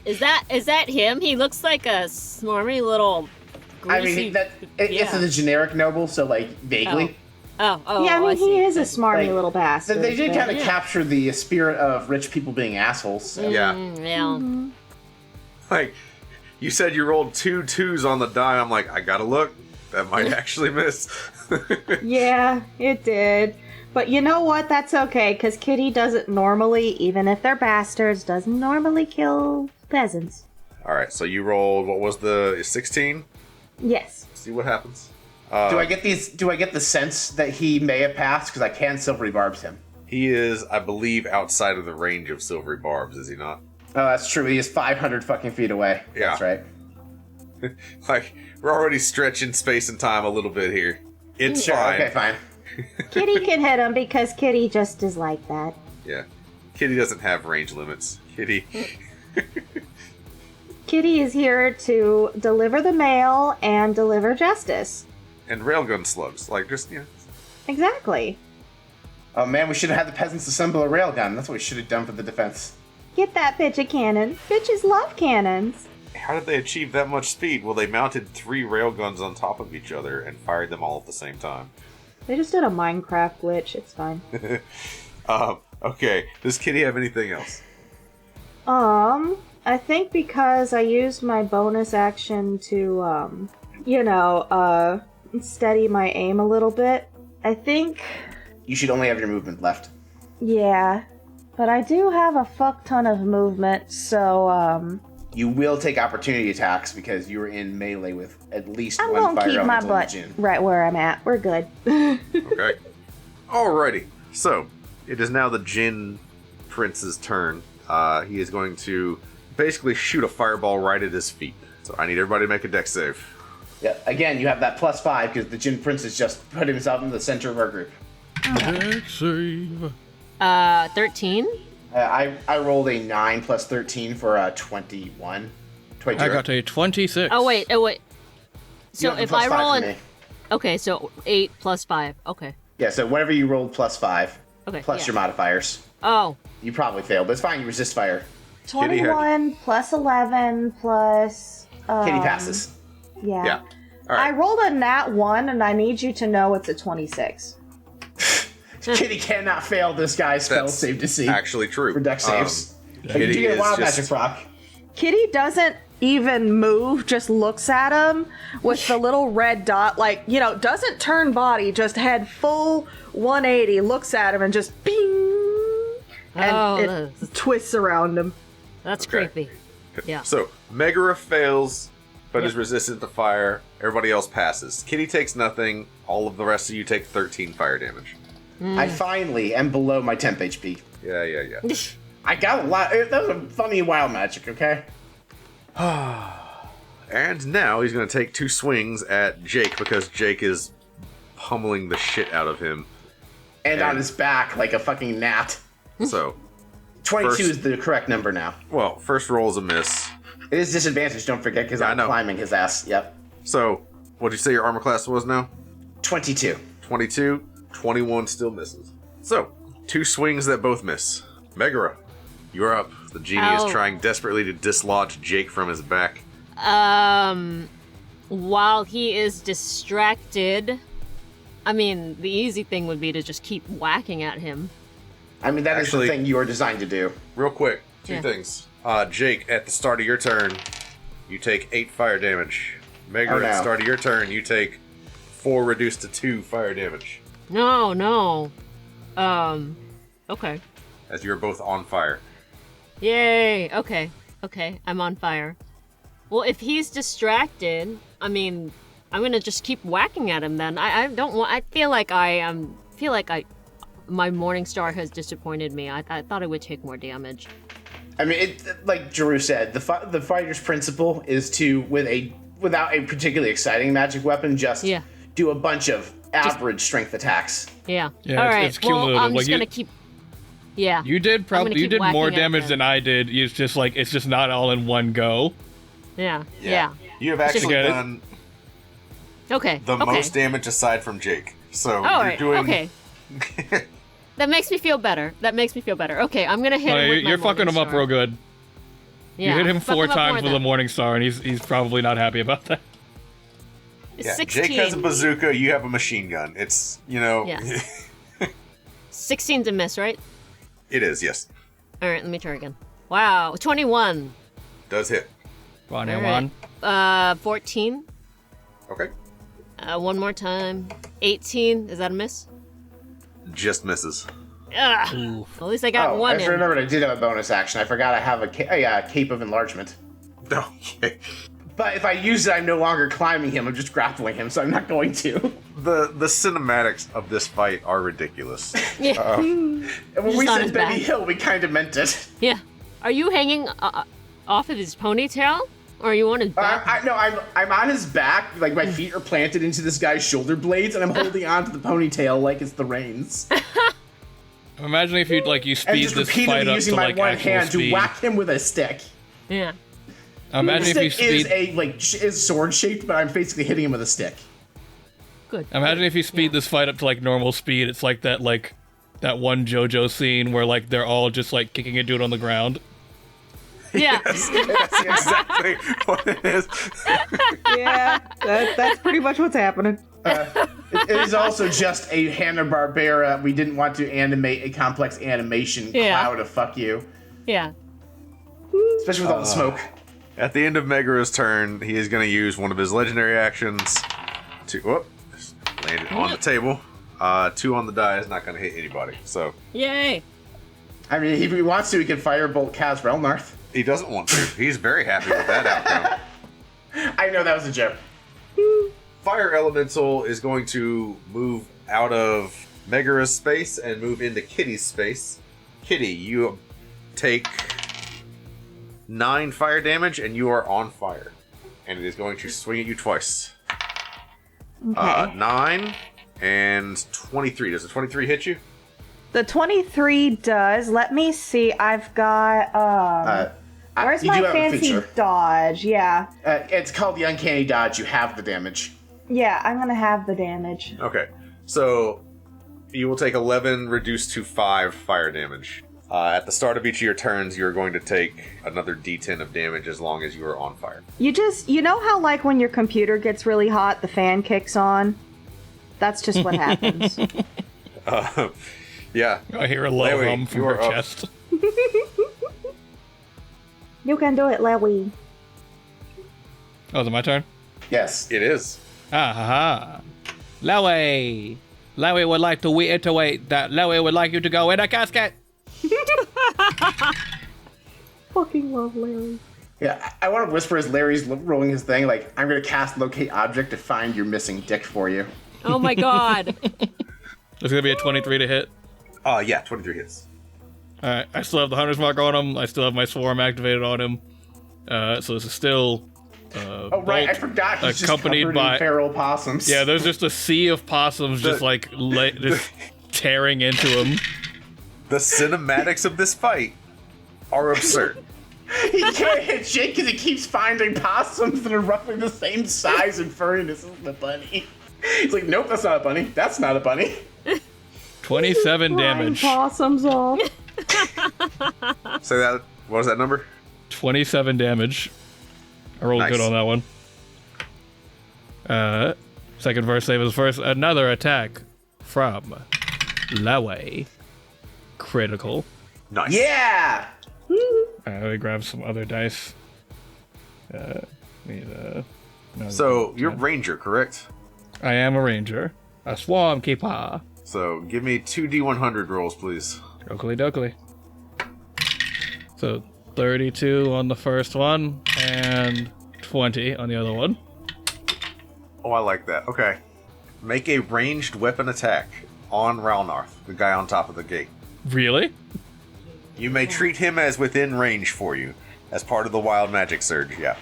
G: Is that him? He looks like a smarmy little greasy...
D: It's the generic noble, so, vaguely.
G: Oh,
E: yeah,
G: I
E: he is a smarmy little bastard.
D: They did kind of capture the spirit of rich people being assholes. So.
C: Yeah.
E: Mm-hmm.
C: You said you rolled 2 2s on the die. I'm like, I gotta look. That might actually miss.
E: Yeah, it did. But you know what? That's okay, because Kitty doesn't normally, even if they're bastards, doesn't normally kill peasants.
C: Alright, so you rolled, what was the 16?
E: Yes.
C: See what happens.
D: Do I get the sense that he may have passed? Because I can silvery barbs him.
C: He is, I believe, outside of the range of silvery barbs, is he not?
D: Oh, that's true. He is 500 fucking feet away.
C: Yeah.
D: That's right.
C: We're already stretching space and time a little bit here. It's fine.
D: Okay, fine.
E: Kitty can hit him because Kitty just is like that.
C: Yeah. Kitty doesn't have range limits. Kitty
E: is here to deliver the mail and deliver justice.
C: And railgun slugs.
E: Exactly.
D: Oh man, we should have had the peasants assemble a railgun. That's what we should have done for the defense.
E: Get that bitch a cannon. Bitches love cannons.
C: How did they achieve that much speed? Well, they mounted 3 railguns on top of each other and fired them all at the same time.
E: They just did a Minecraft glitch. It's fine.
C: Okay. Does Kitty have anything else?
E: I think because I used my bonus action to, steady my aim a little bit, I think...
D: You should only have your movement left.
E: Yeah, but I do have a fuck ton of movement, so,
D: You will take opportunity attacks because you're in melee with at least
E: I'm
D: one
E: gonna
D: fire
E: keep my
D: elemental
E: butt
D: Djinn.
E: right where I'm at. We're good.
C: Okay. Alrighty. So, it is now the Djinn Prince's turn. He is going to basically shoot a fireball right at his feet. So I need everybody to make a dex save.
D: Yeah, again, you have that +5 because the Djinn Prince has just put himself in the center of our group.
F: Dex save.
G: 13?
D: I rolled a 9 plus 13 for a 21. 22.
F: I got a 26.
G: Oh, wait.
D: You
G: So
D: have the
G: if I
D: +5
G: roll
D: for
G: an...
D: me.
G: Okay, so 8 plus 5. Okay.
D: Yeah, so whatever you rolled +5,
G: Okay,
D: plus
G: yeah.
D: your modifiers.
G: Oh.
D: You probably failed, but it's fine. You resist fire.
E: 21 plus 11 plus...
D: Kitty passes.
E: Yeah.
C: Yeah. All right.
E: I rolled a nat 1, and I need you to know it's a 26.
D: Kitty cannot fail this guy's spell
C: That's
D: save DC.
C: actually true.
D: For dex saves. But you
C: Kitty
D: do get
C: is
D: a wild
C: just-
D: magic proc.
A: Kitty doesn't even move, just looks at him with the little red dot, doesn't turn body, just head full 180, looks at him and just bing! And it twists around him.
G: That's
C: Okay.
G: creepy. Yeah.
C: So, Megara fails, but is resistant to fire. Everybody else passes. Kitty takes nothing. All of the rest of you take 13 fire damage.
D: I finally am below my temp HP.
C: Yeah.
D: I got a lot. That was a funny wild magic, okay?
C: And now he's going to take 2 swings at Jake because Jake is pummeling the shit out of him.
D: And on his back like a fucking gnat.
C: So,
D: 22 is the correct number now.
C: well, first roll is a miss.
D: It is disadvantage, don't forget, because I'm climbing his ass. Yep.
C: So, what did you say your armor class was now?
D: 22.
C: 22. 21 still misses. So, 2 swings that both miss. Megara, you're up. The genie is
G: Ow.
C: trying desperately to dislodge Jake from his back.
G: While he is distracted, I mean, the easy thing would be to just keep whacking at him.
D: I mean, that is
C: Actually-
D: the thing you are designed to do.
C: Real quick, 2
G: Yeah.
C: things. Jake, at the start of your turn, you take 8 fire damage. Megara,
D: Oh, no.
C: at the start of your turn, you take 4 reduced to 2 fire damage.
G: No. Okay.
C: As you're both on fire.
G: Yay. Okay, I'm on fire. Well, if he's distracted, I mean, I'm gonna just keep whacking at him then. I don't want... I feel like my Morning Star has disappointed me. I thought I would take more damage.
D: I mean, like Drew said, the fighter's principle is to, without a particularly exciting magic weapon, just do a bunch of average strength attacks.
G: Yeah.
F: Yeah,
G: All
F: it's-
G: right.
F: it's cumulative.
G: Well, I'm
F: Like,
G: just gonna keep... Yeah.
F: You did
G: I'm gonna
F: you
G: keep
F: did more
G: whacking at
F: damage
G: them.
F: than I did. It's just not all in one go.
G: Yeah.
C: You have
G: It's just-
C: actually done
G: Okay.
C: the most damage aside from Jake. So,
G: All
C: you're
G: right.
C: doing...
G: Okay. That makes me feel better. Okay, I'm gonna hit him with my
F: You're fucking him
G: Morning
F: up
G: Star.
F: real good.
G: Yeah,
F: You hit him
G: fuck
F: 4
G: him up
F: times
G: more
F: with a
G: than-
F: Morning Star, and he's probably not happy about that.
C: Yeah,
G: 16.
C: Jake has a bazooka, you have a machine gun. It's,
G: Yeah. 16's a miss, right?
C: it is, yes.
G: All right, let me try again. Wow, 21.
C: Does hit.
F: Come on,
G: All
F: everyone.
G: right. 14.
C: Okay.
G: One more time. 18. Is that a miss?
C: Just misses.
G: Ugh. Well, at least I got
D: I
G: one
D: just
G: in.
D: remembered I did have a bonus action. I forgot I have a cape of enlargement.
C: Okay.
D: But if I use it, I'm no longer climbing him. I'm just grappling him, so I'm not going to.
C: The cinematics of this fight are ridiculous.
G: Yeah.
D: And when
G: Just
D: we
G: on
D: said
G: his
D: Baby
G: back.
D: Hill, we kind of meant it.
G: Yeah. Are you hanging off of his ponytail? Or are you on his back?
D: No, I'm on his back. Like, my feet are planted into this guy's shoulder blades, and I'm holding on to the ponytail like it's the reins.
F: Imagine if you
D: And
F: speed
D: just
F: this
D: repeatedly
F: fight up
D: using
F: to
D: my
F: like
D: one
F: actual
D: hand
F: speed.
D: to whack him with a stick.
G: Yeah.
F: Imagine
D: the
F: if you
D: stick
F: speed.
D: is sword shaped, but I'm basically hitting him with a stick.
G: Good.
F: Imagine if you speed this fight up to like normal speed. It's like that one JoJo scene where like they're all just like kicking a dude on the ground.
G: Yeah.
C: That's exactly what it is.
A: Yeah, that's pretty much what's happening.
D: It is also just a Hanna-Barbera. We didn't want to animate a complex animation
G: Yeah.
D: cloud of fuck you.
G: Yeah.
D: Especially with all the smoke.
C: At the end of Megara's turn, he is going to use one of his legendary actions to land it on the table. 2 on the die is not going to hit anybody. So
G: Yay!
D: I mean, if he wants to, he can firebolt Kaz Relnarth.
C: he doesn't want to. He's very happy with that outcome.
D: I know that was a joke.
C: Fire Elemental is going to move out of Megara's space and move into Kitty's space. Kitty, you take 9 fire damage and you are on fire. And it is going to swing at you twice.
A: Okay.
C: 9 and 23. Does the 23 hit you?
A: The 23 does. Let me see. I've got where's
D: you
A: my
D: do have a
A: fancy
D: feature.
A: dodge? Yeah.
D: It's called the Uncanny Dodge. You have the damage.
A: Yeah, I'm gonna have the damage.
C: Okay. So you will take 11 reduced to 5 fire damage. At the start of each of your turns, you're going to take another d10 of damage as long as you are on fire.
A: You know how like when your computer gets really hot, the fan kicks on? That's just what happens.
C: Yeah.
F: I hear a low hum from her chest.
A: You can do it, Lewy.
F: Oh, is it my turn?
D: Yes.
C: It is.
F: Ha ha ha. Lowy! Lowy would like to reiterate that Lowy would like you to go in a casket!
A: Fucking love Larry.
D: Yeah, I want to whisper as Larry's rolling his thing, like, I'm going to cast Locate Object to find your missing dick for you.
G: Oh my god.
F: There's gonna be a 23 to hit.
C: Yeah, 23 hits.
F: Alright, I still have the Hunter's Mark on him. I still have my Swarm activated on him. So this is still...
D: oh, right, I forgot he's just covered in feral possums.
F: Yeah, there's just a sea of possums just tearing into him.
C: The cinematics of this fight are absurd.
D: He can't hit shit because he keeps finding possums that are roughly the same size and furriness as the bunny. He's like, nope, that's not a bunny. That's not a bunny.
F: 27 damage.
A: Possums off.
C: So that, what was that number?
F: 27 damage. I rolled good on that one. Second verse save is first. Another attack from Lawe. Critical.
C: Nice.
D: Yeah!
F: Let me grab some other dice.
C: So, you're Ranger, correct?
F: I am a Ranger. A Swarm Keeper.
C: So, give me 2 D100 rolls, please.
F: Oakley dokley. So, 32 on the first one, and 20 on the other one.
C: Oh, I like that. Okay. Make a ranged weapon attack on Ralnarth, the guy on top of the gate.
F: Really?
C: You may treat him as within range for you, as part of the Wild Magic Surge, yeah.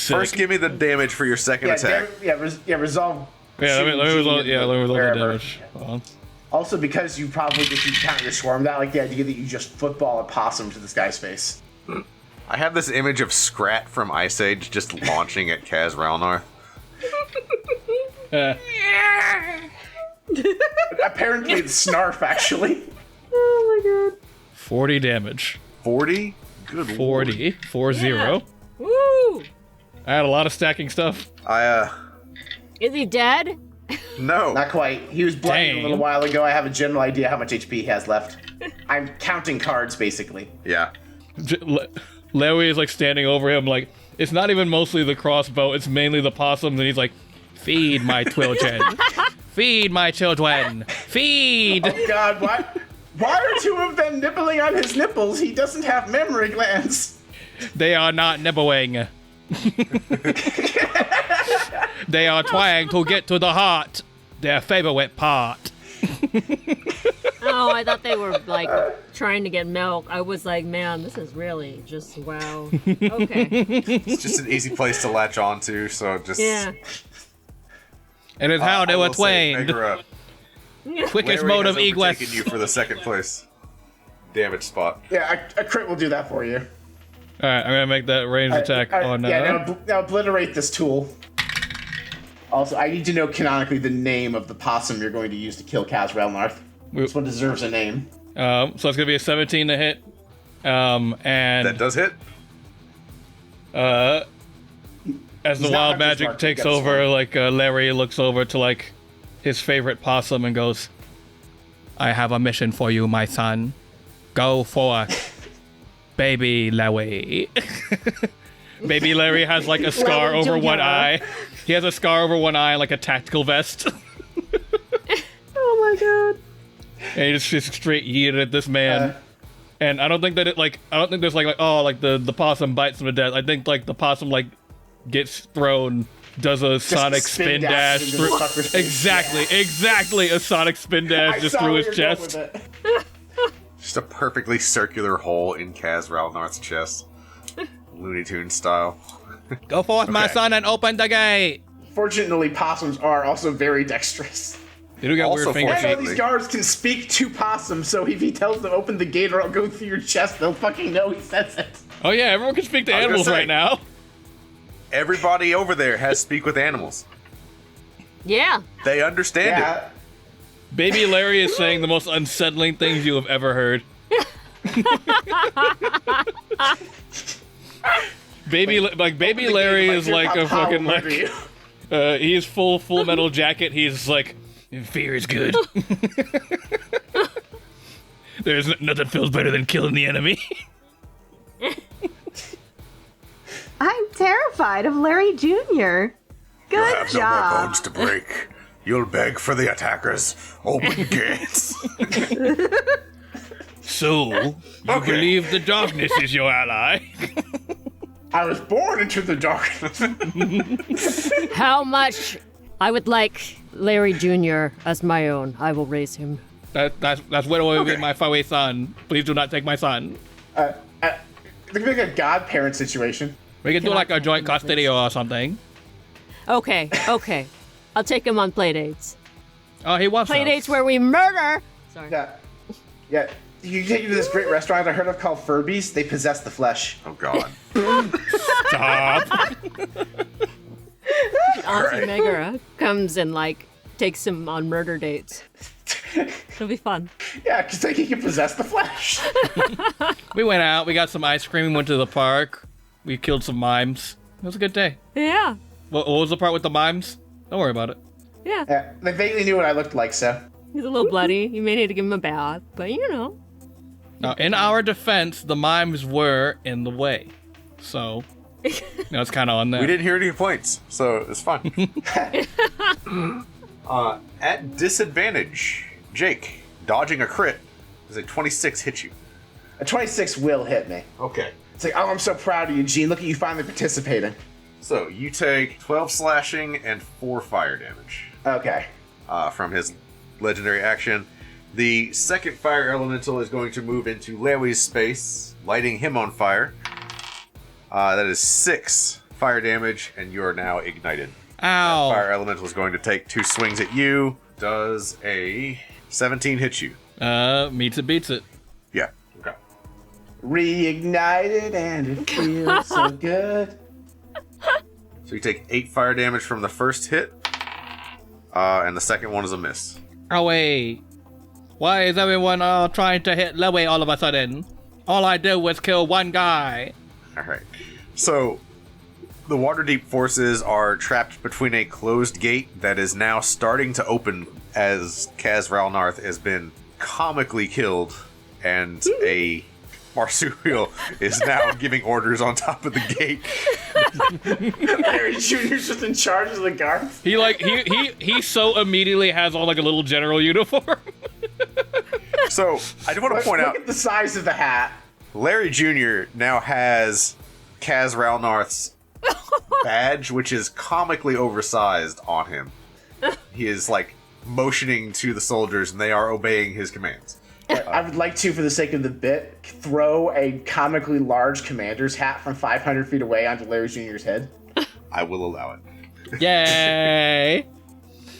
C: First, give me the damage for your second attack.
D: Resolve.
F: Yeah, let me resolve the damage. Hold on.
D: Also, because you probably just count your swarm, that like the idea that you just football a possum to this guy's face.
C: I have this image of Scrat from Ice Age just launching at Kaz Ralnarth.
D: Apparently it's Snarf, actually.
A: Oh my god.
F: 40 damage.
C: 40? Good
F: 40. 40.
G: Yeah. Woo!
F: I had a lot of stacking stuff.
G: Is he dead?
C: No.
D: Not quite. He was bloody a little while ago. I have a general idea how much HP he has left. I'm counting cards, basically.
C: Yeah.
F: Larry is like standing over him like, it's not even mostly the crossbow, it's mainly the possums, and he's like, feed my children. Feed my children. Feed.
D: Oh god, why are 2 of them nibbling on his nipples? He doesn't have memory glands.
F: They are not nibbling. They are trying to get to the heart. Their favorite part.
G: Oh, I thought they were like trying to get milk. I was like, man, this is really just wow. Okay.
C: It's just an easy place to latch on to, so just...
G: Yeah.
F: And it's how they were trained. Quickest mode of egress.
C: Taking you for the second place damage spot.
D: Yeah, a crit will do that for you.
F: Alright, I'm gonna make that ranged attack on...
D: Yeah, now obliterate this tool. Also, I need to know canonically the name of the possum you're going to use to kill Kaz Relnarth. This one deserves a name.
F: So it's gonna be a 17 to hit. And...
C: That does hit.
F: As the wild magic takes over, like, Larry looks over to, like, his favorite possum and goes, I have a mission for you, my son. Go forth. Baby Larry. Baby Larry has like a scar over one eye. He has a scar over one eye, like a tactical vest.
A: Oh my god.
F: And he just straight yeeted at this man. And I don't think that I don't think there's the possum bites him to death. I think like the possum like gets thrown, does a sonic spin dash through. Exactly, a sonic spin dash just through his chest.
C: Just a perfectly circular hole in Kaz Ralnarth's chest. Looney Tunes style.
F: Go forth, my son, and open the gate!
D: Fortunately, possums are also very dexterous.
F: They do got weird fingers.
D: And all these guards can speak to possums, so if he tells them open the gate or I'll go through your chest, they'll fucking know he says it.
F: Oh yeah, everyone can speak to animals right now.
C: Everybody over there has speak with animals.
G: Yeah.
C: They understand it.
F: Baby Larry is saying the most unsettling things you have ever heard. Baby Larry is like a fucking like. He is full metal jacket. He's like, fear is good. There's nothing feels better than killing the enemy.
E: I'm terrified of Larry Jr. Good
C: have
E: job.
C: No more bones to break. You'll beg for the attackers. Open the gates.
F: So, you believe the darkness is your ally?
D: I was born into the darkness.
G: How much I would like Larry Jr. as my own. I will raise him.
F: That's what will be my faraway son. Please do not take my son.
D: It could be like a godparent situation.
F: We can do like a joint custody or something.
G: Okay. I'll take him on playdates.
F: Oh, he wants
G: playdates where we murder. Sorry.
D: Yeah. You can take you to this great restaurant I heard of called Furby's. They possess the flesh.
C: Oh God.
F: Stop.
G: Auntie Megara comes and like takes him on murder dates. It'll be fun.
D: Yeah, because he can possess the flesh.
F: We went out. We got some ice cream. Went to the park. We killed some mimes. It was a good day.
G: Yeah.
F: What was the part with the mimes? Don't worry about it.
G: Yeah.
D: They vaguely knew what I looked like, so.
G: He's a little bloody. You may need to give him a bath, but you know.
F: Now, in our defense, the mimes were in the way. So, it's kind of on them.
C: We didn't hear any complaints, so it's fine. At disadvantage, Jake, dodging a crit, does a 26 hit you?
D: A 26 will hit me.
C: Okay.
D: It's like, oh, I'm so proud of you, Gene. Look at you finally participating.
C: So, you take 12 slashing and 4 fire damage.
D: Okay.
C: From his legendary action. The second fire elemental is going to move into Larry's space, lighting him on fire. That is 6 fire damage, and you are now ignited.
F: Ow.
C: That fire elemental is going to take 2 swings at you. Does a 17 hit you?
F: Meets it, beats it.
C: Yeah. Okay.
D: Reignited, and it feels so good.
C: So you take 8 fire damage from the first hit, and the second one is a miss.
F: Oh, wait. Why is everyone trying to hit Larry all of a sudden? All I did was kill one guy.
C: Alright. So, the Waterdeep forces are trapped between a closed gate that is now starting to open as Kaz Ralnarth has been comically killed, and a marsupial is now giving orders on top of the gate.
D: Larry Jr.'s just in charge of the guards.
F: He so immediately has on like a little general uniform.
C: So, I do want to point out...
D: Look at the size of the hat.
C: Larry Jr. now has Kaz Ralnarth's badge, which is comically oversized on him. He is, like, motioning to the soldiers, and they are obeying his commands.
D: I would like to, for the sake of the bit, throw a comically large commander's hat from 500 feet away onto Larry Jr.'s head.
C: I will allow it.
F: Yay!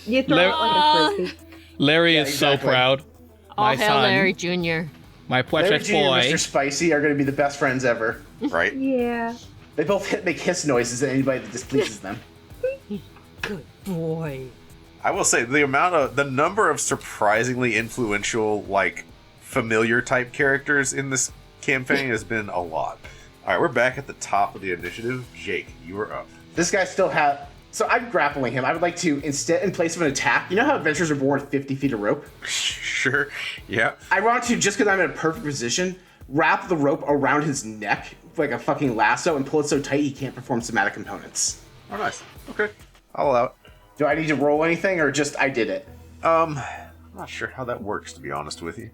E: You throw it like a frisbee.
F: Larry is
D: exactly.
F: so proud.
G: All
F: My
G: hail
F: son,
G: Larry Jr.
F: my
D: Larry
F: precious
D: Jr.
F: boy.
D: and Mr. Spicy are going to be the best friends ever.
C: Right?
E: Yeah.
D: They both make hiss noises at anybody that displeases them.
G: Good boy.
C: I will say, the number of surprisingly influential, like, familiar type characters in this campaign has been a lot. Alright, we're back at the top of the initiative. Jake, you are up.
D: This guy still has... So I'm grappling him. I would like to, instead, in place of an attack, you know how adventurers are born with 50 feet of rope?
C: Sure, yeah.
D: I want to, just because I'm in a perfect position, wrap the rope around his neck like a fucking lasso and pull it so tight he can't perform somatic components.
C: Oh, nice. Okay. I'll allow it.
D: Do I need to roll anything, or just I did it?
C: I'm not sure how that works, to be honest with you.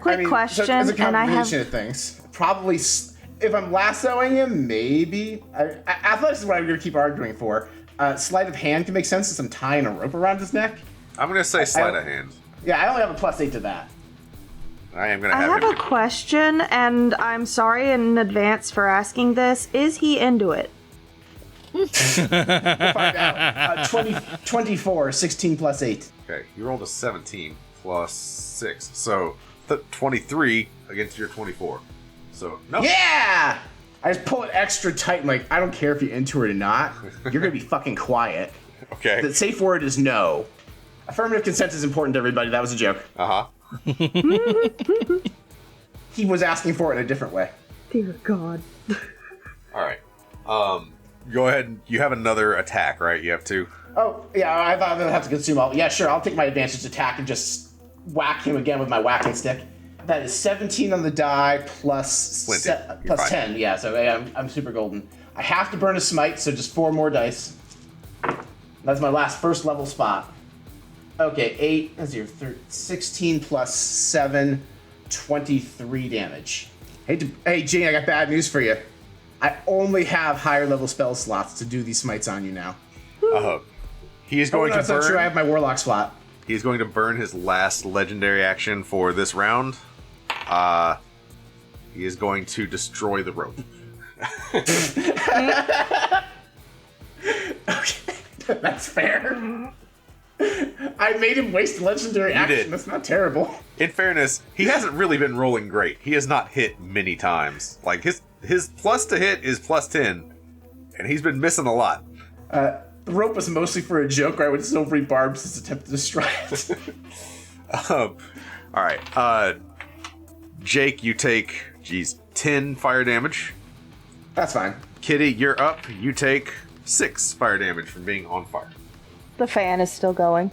A: Quick question,
D: so it's a
A: and I
D: combination
A: have-
D: of things. Probably, if I'm lassoing him, maybe. Athletics is what I'm going to keep arguing for. Sleight of hand can make sense since I'm tying a rope around his neck.
C: I'm going to say sleight of hand.
D: Yeah, I only have a +8 to that.
C: I am going to
A: I have a question, and I'm sorry in advance for asking this. Is he into it?
D: We'll find out. 24, 16 plus 8.
C: Okay, you rolled a 17 plus 6. So, 23 against your 24. So, no.
D: Yeah! I just pull it extra tight. I'm like, I don't care if you're into it or not. You're going to be fucking quiet.
C: Okay.
D: The safe word is no. Affirmative consent is important to everybody. That was a joke.
C: Uh-huh.
D: He was asking for it in a different way.
A: Dear God.
C: All right. Go ahead. You have another attack, right? You have two.
D: Oh, yeah, I thought I'd have to consume all. Yeah, sure, I'll take my advantage attack and just whack him again with my whacking stick. That is 17 on the die plus, plus 10. Yeah, so I'm super golden. I have to burn a smite, so just 4 more dice. That's my last first level spot. Okay, 8, that's your 16 plus 7, 23 damage. Hey, Jane, I got bad news for you. I only have higher level spell slots to do these smites on you now.
C: He is going to
D: that's
C: burn.
D: not true. I have my warlock slot.
C: He is going to burn his last legendary action for this round. He is going to destroy the rope.
D: Okay, that's fair. I made him waste legendary action.
C: Did.
D: That's not terrible.
C: In fairness, he hasn't really been rolling great. He has not hit many times. Like his plus to hit is plus 10, and he's been missing a lot.
D: The rope was mostly for a joke, right? With silvery barbs to attempt to destroy it.
C: All right. Jake, you take 10 fire damage.
D: That's fine.
C: Kitty, you're up. You take 6 fire damage from being on fire.
A: The fan is still going.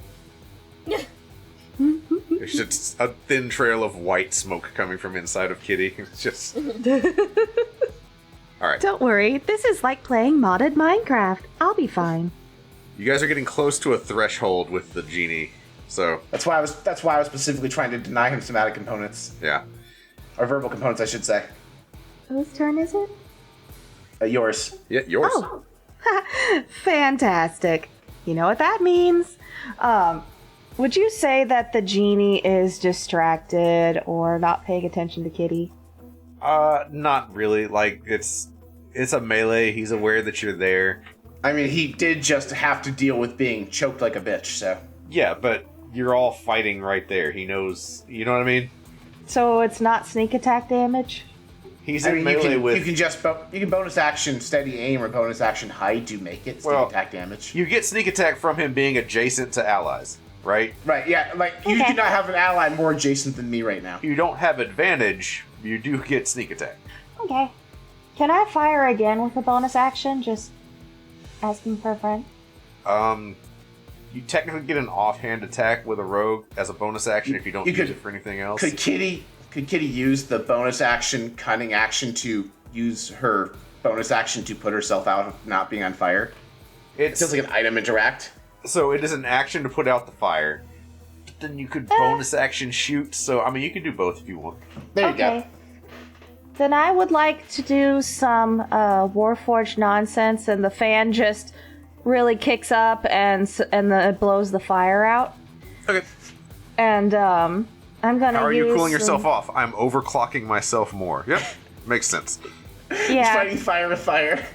C: There's just a thin trail of white smoke coming from inside of Kitty. It's just... Alright.
E: Don't worry, this is like playing modded Minecraft. I'll be fine.
C: You guys are getting close to a threshold with the genie, so...
D: That's why I was specifically trying to deny him somatic components.
C: Yeah.
D: Or verbal components, I should say.
E: Whose turn is it?
D: Yours.
C: Yeah, yours.
E: Oh. Fantastic. You know what that means. Would you say that the genie is distracted or not paying attention to Kitty?
C: Not really. Like, it's a melee. He's aware that you're there.
D: I mean, he did just have to deal with being choked like a bitch, so...
C: Yeah, but you're all fighting right there. He knows... You know what I mean?
E: So it's not sneak attack damage?
C: He's in melee with...
D: You can bonus action steady aim or bonus action hide to make it sneak attack damage.
C: You get sneak attack from him being adjacent to allies, right?
D: Right, yeah. Like, you do not have an ally more adjacent than me right now.
C: You don't have advantage. You do get sneak attack.
E: Okay. Can I fire again with a bonus action? Just asking for a friend?
C: You technically get an offhand attack with a rogue as a bonus action if you don't use it for anything else.
D: Could Kitty use the bonus action, cunning action to use her bonus action to put herself out of not being on fire? It feels like an item interact.
C: So it is an action to put out the fire. But then you could bonus action shoot. So, I mean, you can do both if you want.
D: There you go.
E: Then I would like to do some Warforged nonsense, and the fan just really kicks up and it blows the fire out.
C: Okay.
E: And I'm gonna.
C: How are you
E: use
C: cooling yourself
E: some...
C: off? I'm overclocking myself more. Yep, makes sense.
E: Yeah.
D: He's fighting fire with fire.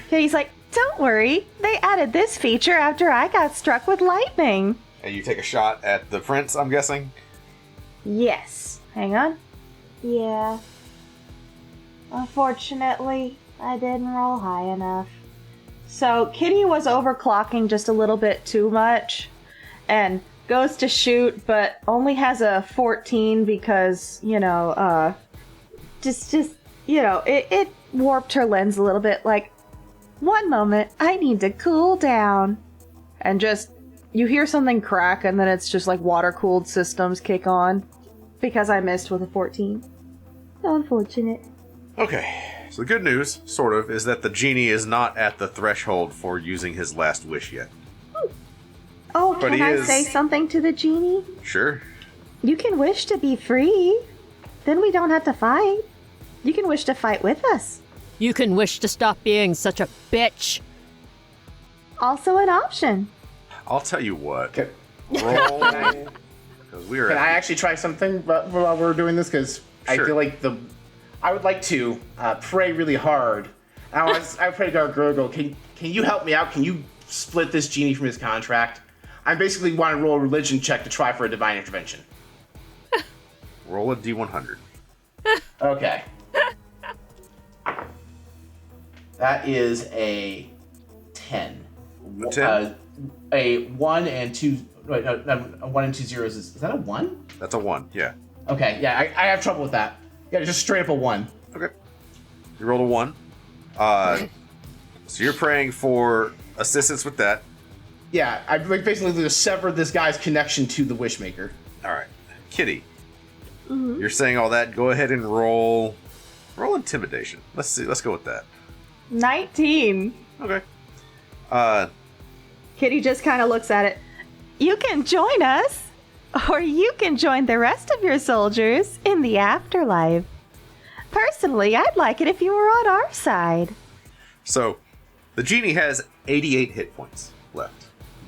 E: He's like, don't worry, they added this feature after I got struck with lightning.
C: And you take a shot at the prince, I'm guessing?
E: Yes. Hang on. Yeah. Unfortunately, I didn't roll high enough. So Kitty was overclocking just a little bit too much and goes to shoot, but only has a 14 because, it warped her lens a little bit. Like, one moment, I need to cool down. And just, you hear something crack and then it's just like water-cooled systems kick on because I missed with a 14. Unfortunate.
C: Okay, so the good news, sort of, is that the genie is not at the threshold for using his last wish yet.
E: Oh,
C: But
E: can
C: he
E: I
C: is-
E: say something to the genie?
C: Sure.
E: You can wish to be free. Then we don't have to fight. You can wish to fight with us.
G: You can wish to stop being such a bitch.
E: Also an option.
C: I'll tell you what.
D: Can,
C: Roll. Because we are.
D: can I actually try something while we're doing this? Because I
C: Sure.
D: feel like I would like to pray really hard. I pray to our Gurgle, can you help me out? Can you split this genie from his contract? I basically want to roll a religion check to try for a divine intervention.
C: Roll a d100.
D: Okay. That is a 10.
C: A 10?
D: A 1 and 2. Wait, no, a 1 and 2 zeros. Is that a 1?
C: That's a 1, yeah.
D: Okay, yeah, I have trouble with that. Yeah, just straight up a 1.
C: Okay. You rolled a 1. So you're praying for assistance with that.
D: Yeah, I basically just sever this guy's connection to the Wishmaker.
C: Alright. Kitty. You're saying all that. Go ahead and roll intimidation. Let's see. Let's go with that.
A: 19.
C: Okay.
E: Kitty just kind of looks at it. You can join us, or you can join the rest of your soldiers in the afterlife. Personally, I'd like it if you were on our side.
C: So, the genie has 88 hit points left.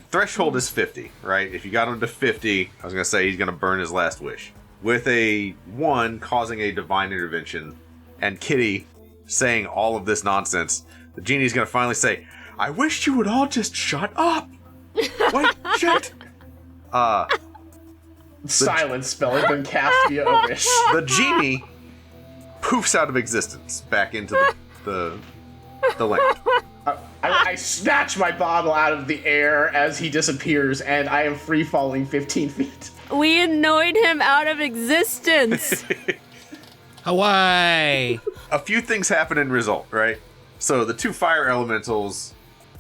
C: Threshold is 50, right? If you got him to 50, I was going to say he's going to burn his last wish. With a 1 causing a divine intervention, and Kitty saying all of this nonsense, the genie's going to finally say, I wish you would all just shut up! Wait, shit!
D: Silence spell has been cast via a wish.
C: The genie poofs out of existence back into the land.
D: I snatch my bottle out of the air as he disappears, and I am free falling 15 feet.
G: We annoyed him out of existence.
F: Hawaii.
C: A few things happen in result, right? So the 2 fire elementals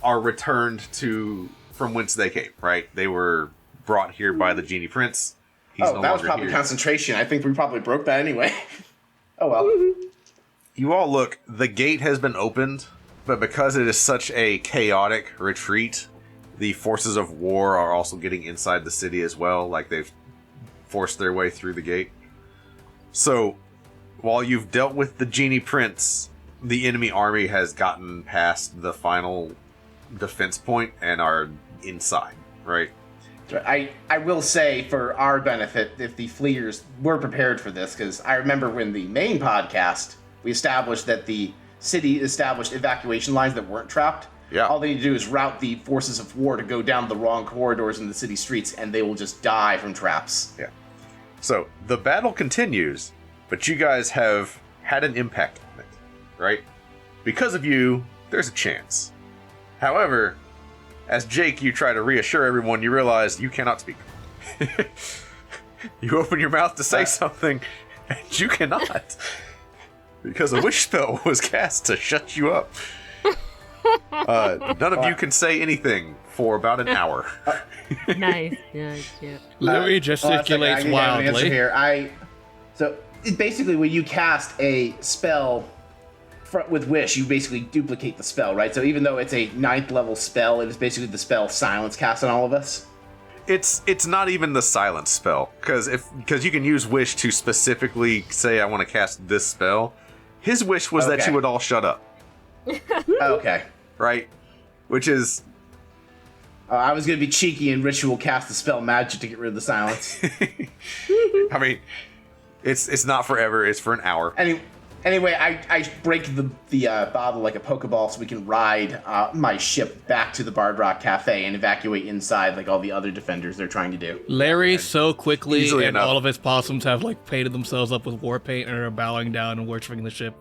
C: are returned to from whence they came, right? They were brought here by the Djinn Prince. He's no
D: that was
C: longer
D: probably
C: here.
D: concentration. I think we probably broke that anyway. Oh well.
C: You all look, the gate has been opened, but because it is such a chaotic retreat, the forces of war are also getting inside the city as well, like they've forced their way through the gate. So, while you've dealt with the Djinn Prince, the enemy army has gotten past the final defense point and are inside, right?
D: I will say, for our benefit, if the fleers were prepared for this, because I remember when the main podcast, we established that the city established evacuation lines that weren't trapped.
C: Yeah.
D: All they need to do is route the forces of war to go down the wrong corridors in the city streets, and they will just die from traps.
C: Yeah. So, the battle continues, but you guys have had an impact on it, right? Because of you, there's a chance. However, as Jake, you try to reassure everyone, you realize you cannot speak. You open your mouth to say something, and you cannot. Because a wish spell was cast to shut you up. None of you can say anything for about an hour.
G: Nice. Yeah.
F: Louis
D: I
F: gesticulates
D: need to have an answer
F: wildly.
D: here. So basically, when you cast a spell with Wish, you basically duplicate the spell, right? So even though it's a 9th level spell, it is basically the spell Silence cast on all of us.
C: It's not even the silence spell, because you can use wish to specifically say I want to cast this spell. His wish was that
D: Okay.
C: you would all shut up,
D: Okay.
C: right? Which is
D: I was gonna be cheeky and ritual cast the spell magic to get rid of the silence.
C: I mean, it's not forever. It's for an hour.
D: Anyway, I break the bottle like a Pokeball so we can ride my ship back to the Bard Rock Cafe and evacuate inside like all the other defenders they're trying to do.
F: Larry so quickly,
C: Easily
F: and
C: enough.
F: all of his possums have like painted themselves up with war paint and are bowing down and worshiping the ship.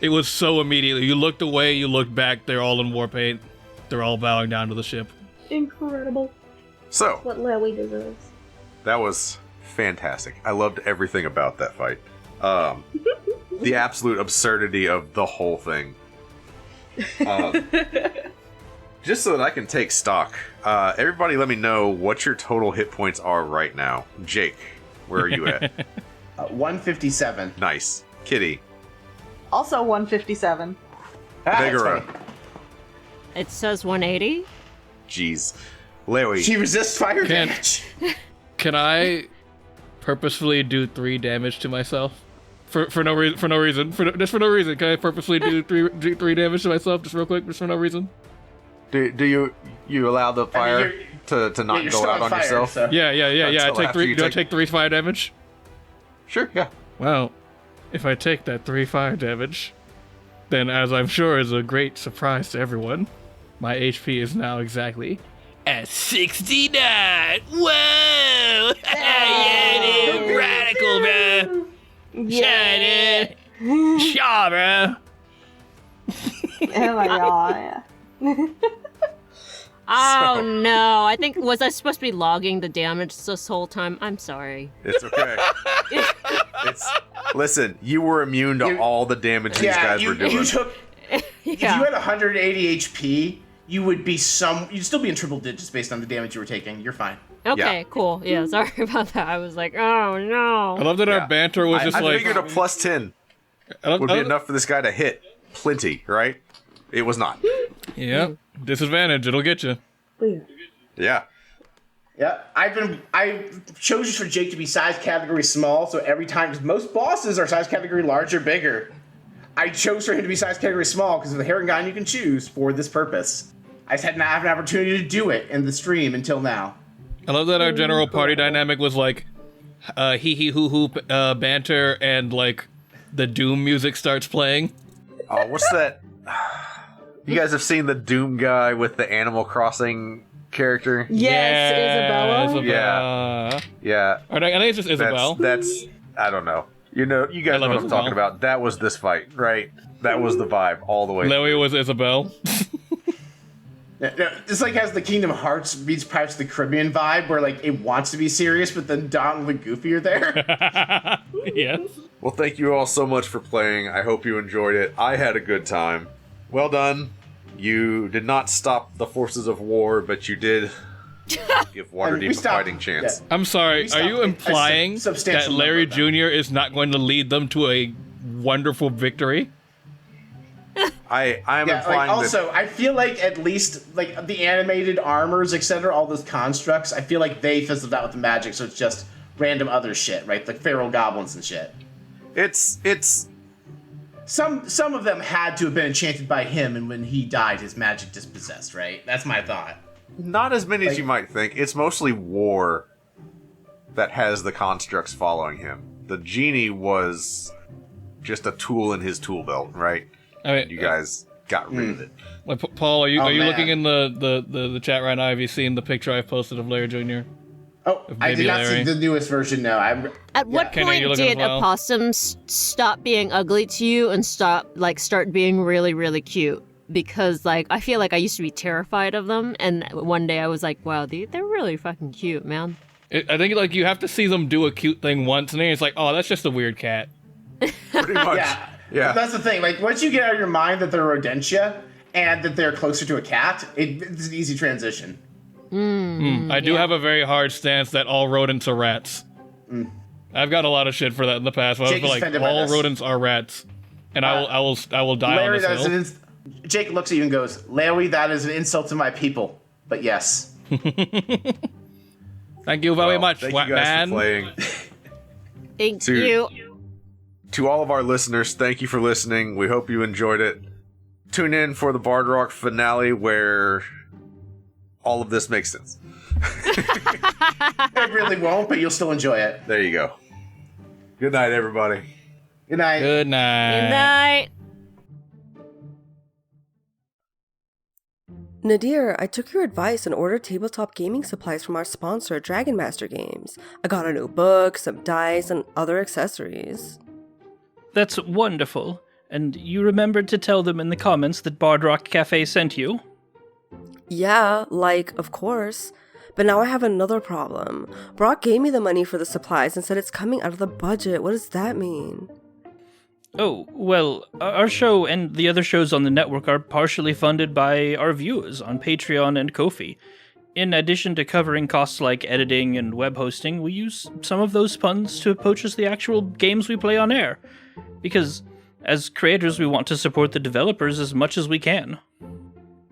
F: It was so immediately. You looked away, you looked back, they're all in war paint. They're all bowing down to the ship.
E: Incredible.
C: So
E: What Lewy deserves.
C: that was fantastic. I loved everything about that fight. The absolute absurdity of the whole thing. Just so that I can take stock, everybody let me know what your total hit points are right now. Jake, where are you at?
D: 157.
C: Nice. Kitty.
A: Also 157.
C: Vigora.
G: It says 180.
C: Jeez. Lewy.
D: She resists fire damage.
F: Can I purposefully do 3 damage to myself? For no reason. For no reason. Can I purposely do three damage to myself just real quick, just for no reason?
C: Do you allow the fire to not go out on
D: fire,
C: yourself?
D: So.
F: Yeah. I take 3. Do I take 3 fire damage?
C: Sure. Yeah.
F: Well, if I take that 3 fire damage, then as I'm sure is a great surprise to everyone, my HP is now exactly at 69. Whoa! Yeah, dude. Radical, bro.
A: Yeah.
F: Shaw, bro.
A: Oh my god.
G: Oh no! I think was I supposed to be logging the damage this whole time? I'm sorry.
C: It's okay. Listen, you were immune to all the damage these guys were doing.
D: If you had 180 HP, you'd still be in triple digits based on the damage you were taking. You're fine.
G: Okay, cool. Yeah, sorry about that. I was like, oh no.
F: I love that our banter was just
C: I figured a plus 10 would be enough for this guy to hit plenty, right? It was not.
F: Yep. Disadvantage. It'll get you.
C: Yeah.
D: Yeah, I chose for Jake to be size category small, so every time, because most bosses are size category large or bigger. I chose for him to be size category small because of the Herring Gun you can choose for this purpose. I just had not have an opportunity to do it in the stream until now.
F: I love that our general party dynamic was like hee hee hoo hoo banter and like the Doom music starts playing.
C: Oh, what's that? You guys have seen the Doom guy with the Animal Crossing character?
A: Yes,
F: Isabella.
C: Yeah.
F: I think it's just Isabel.
C: That's I don't know. You guys know what I'm talking about. That was this fight, right? That was the vibe all the way.
F: Lewy was Isabel.
D: This like has the Kingdom Hearts meets Pirates of the Caribbean vibe, where like it wants to be serious, but then Donald and Goofy are there.
F: Yes.
C: Well, thank you all so much for playing. I hope you enjoyed it. I had a good time. Well done. You did not stop the forces of war, but you did give Waterdeep a fighting chance.
F: Yeah. I'm sorry. Are you implying that Larry Jr. is not going to lead them to a wonderful victory?
C: I'm implying
D: also, I feel like at least like the animated armors, etc., all those constructs, I feel like they fizzled out with the magic, so it's just random other shit, right? Like feral goblins and shit.
C: It's
D: some of them had to have been enchanted by him, and when he died, his magic dispossessed, right? That's my thought.
C: Not as many as you might think. It's mostly war that has the constructs following him. The genie was just a tool in his tool belt, right?
F: I mean,
C: you guys got rid of it.
F: Like, Paul, are you looking in the chat right now? Have you seen the picture I posted of Larry Jr.?
D: Oh, I did not see the newest version, no.
G: At what point did opossums stop being ugly to you and start being really, really cute? Because, like, I feel like I used to be terrified of them, and one day I was like, wow, they're really fucking cute, man.
F: I think, like, you have to see them do a cute thing once, and then it's like, oh, that's just a weird cat.
C: Pretty much.
D: Yeah. That's the thing. Like, once you get out of your mind that they're rodentia and that they're closer to a cat, it's an easy transition.
F: I do have a very hard stance that all rodents are rats. I've got a lot of shit for that in the past. But I feel like all rodents are rats, and I will die
D: Larry,
F: on this hill.
D: Jake looks at you and goes, "Larry, that is an insult to my people." But yes.
F: Thank you very much,
C: thank you guys for playing.
G: Thank you.
C: To all of our listeners, thank you for listening. We hope you enjoyed it. Tune in for the Bard Rock finale where all of this makes sense.
D: It really won't, but you'll still enjoy it.
C: There you go. Good night, everybody.
D: Good night.
F: Good night.
G: Good night.
P: Nadir, I took your advice and ordered tabletop gaming supplies from our sponsor, Dragon Master Games. I got a new book, some dice, and other accessories.
B: That's wonderful. And you remembered to tell them in the comments that Bard Rock Cafe sent you?
P: Yeah, of course. But now I have another problem. Brock gave me the money for the supplies and said it's coming out of the budget. What does that mean?
B: Oh, well, our show and the other shows on the network are partially funded by our viewers on Patreon and Ko-fi. in addition to covering costs like editing and web hosting, we use some of those funds to purchase the actual games we play on air. Because as creators, we want to support the developers as much as we can.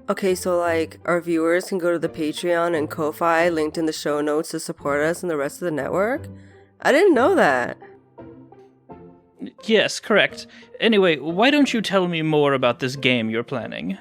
P: Okay, so like our viewers can go to the Patreon and Ko-Fi linked in the show notes to support us and the rest of the network? I didn't know that.
B: Yes, correct. Anyway, why don't you tell me more about this game you're planning?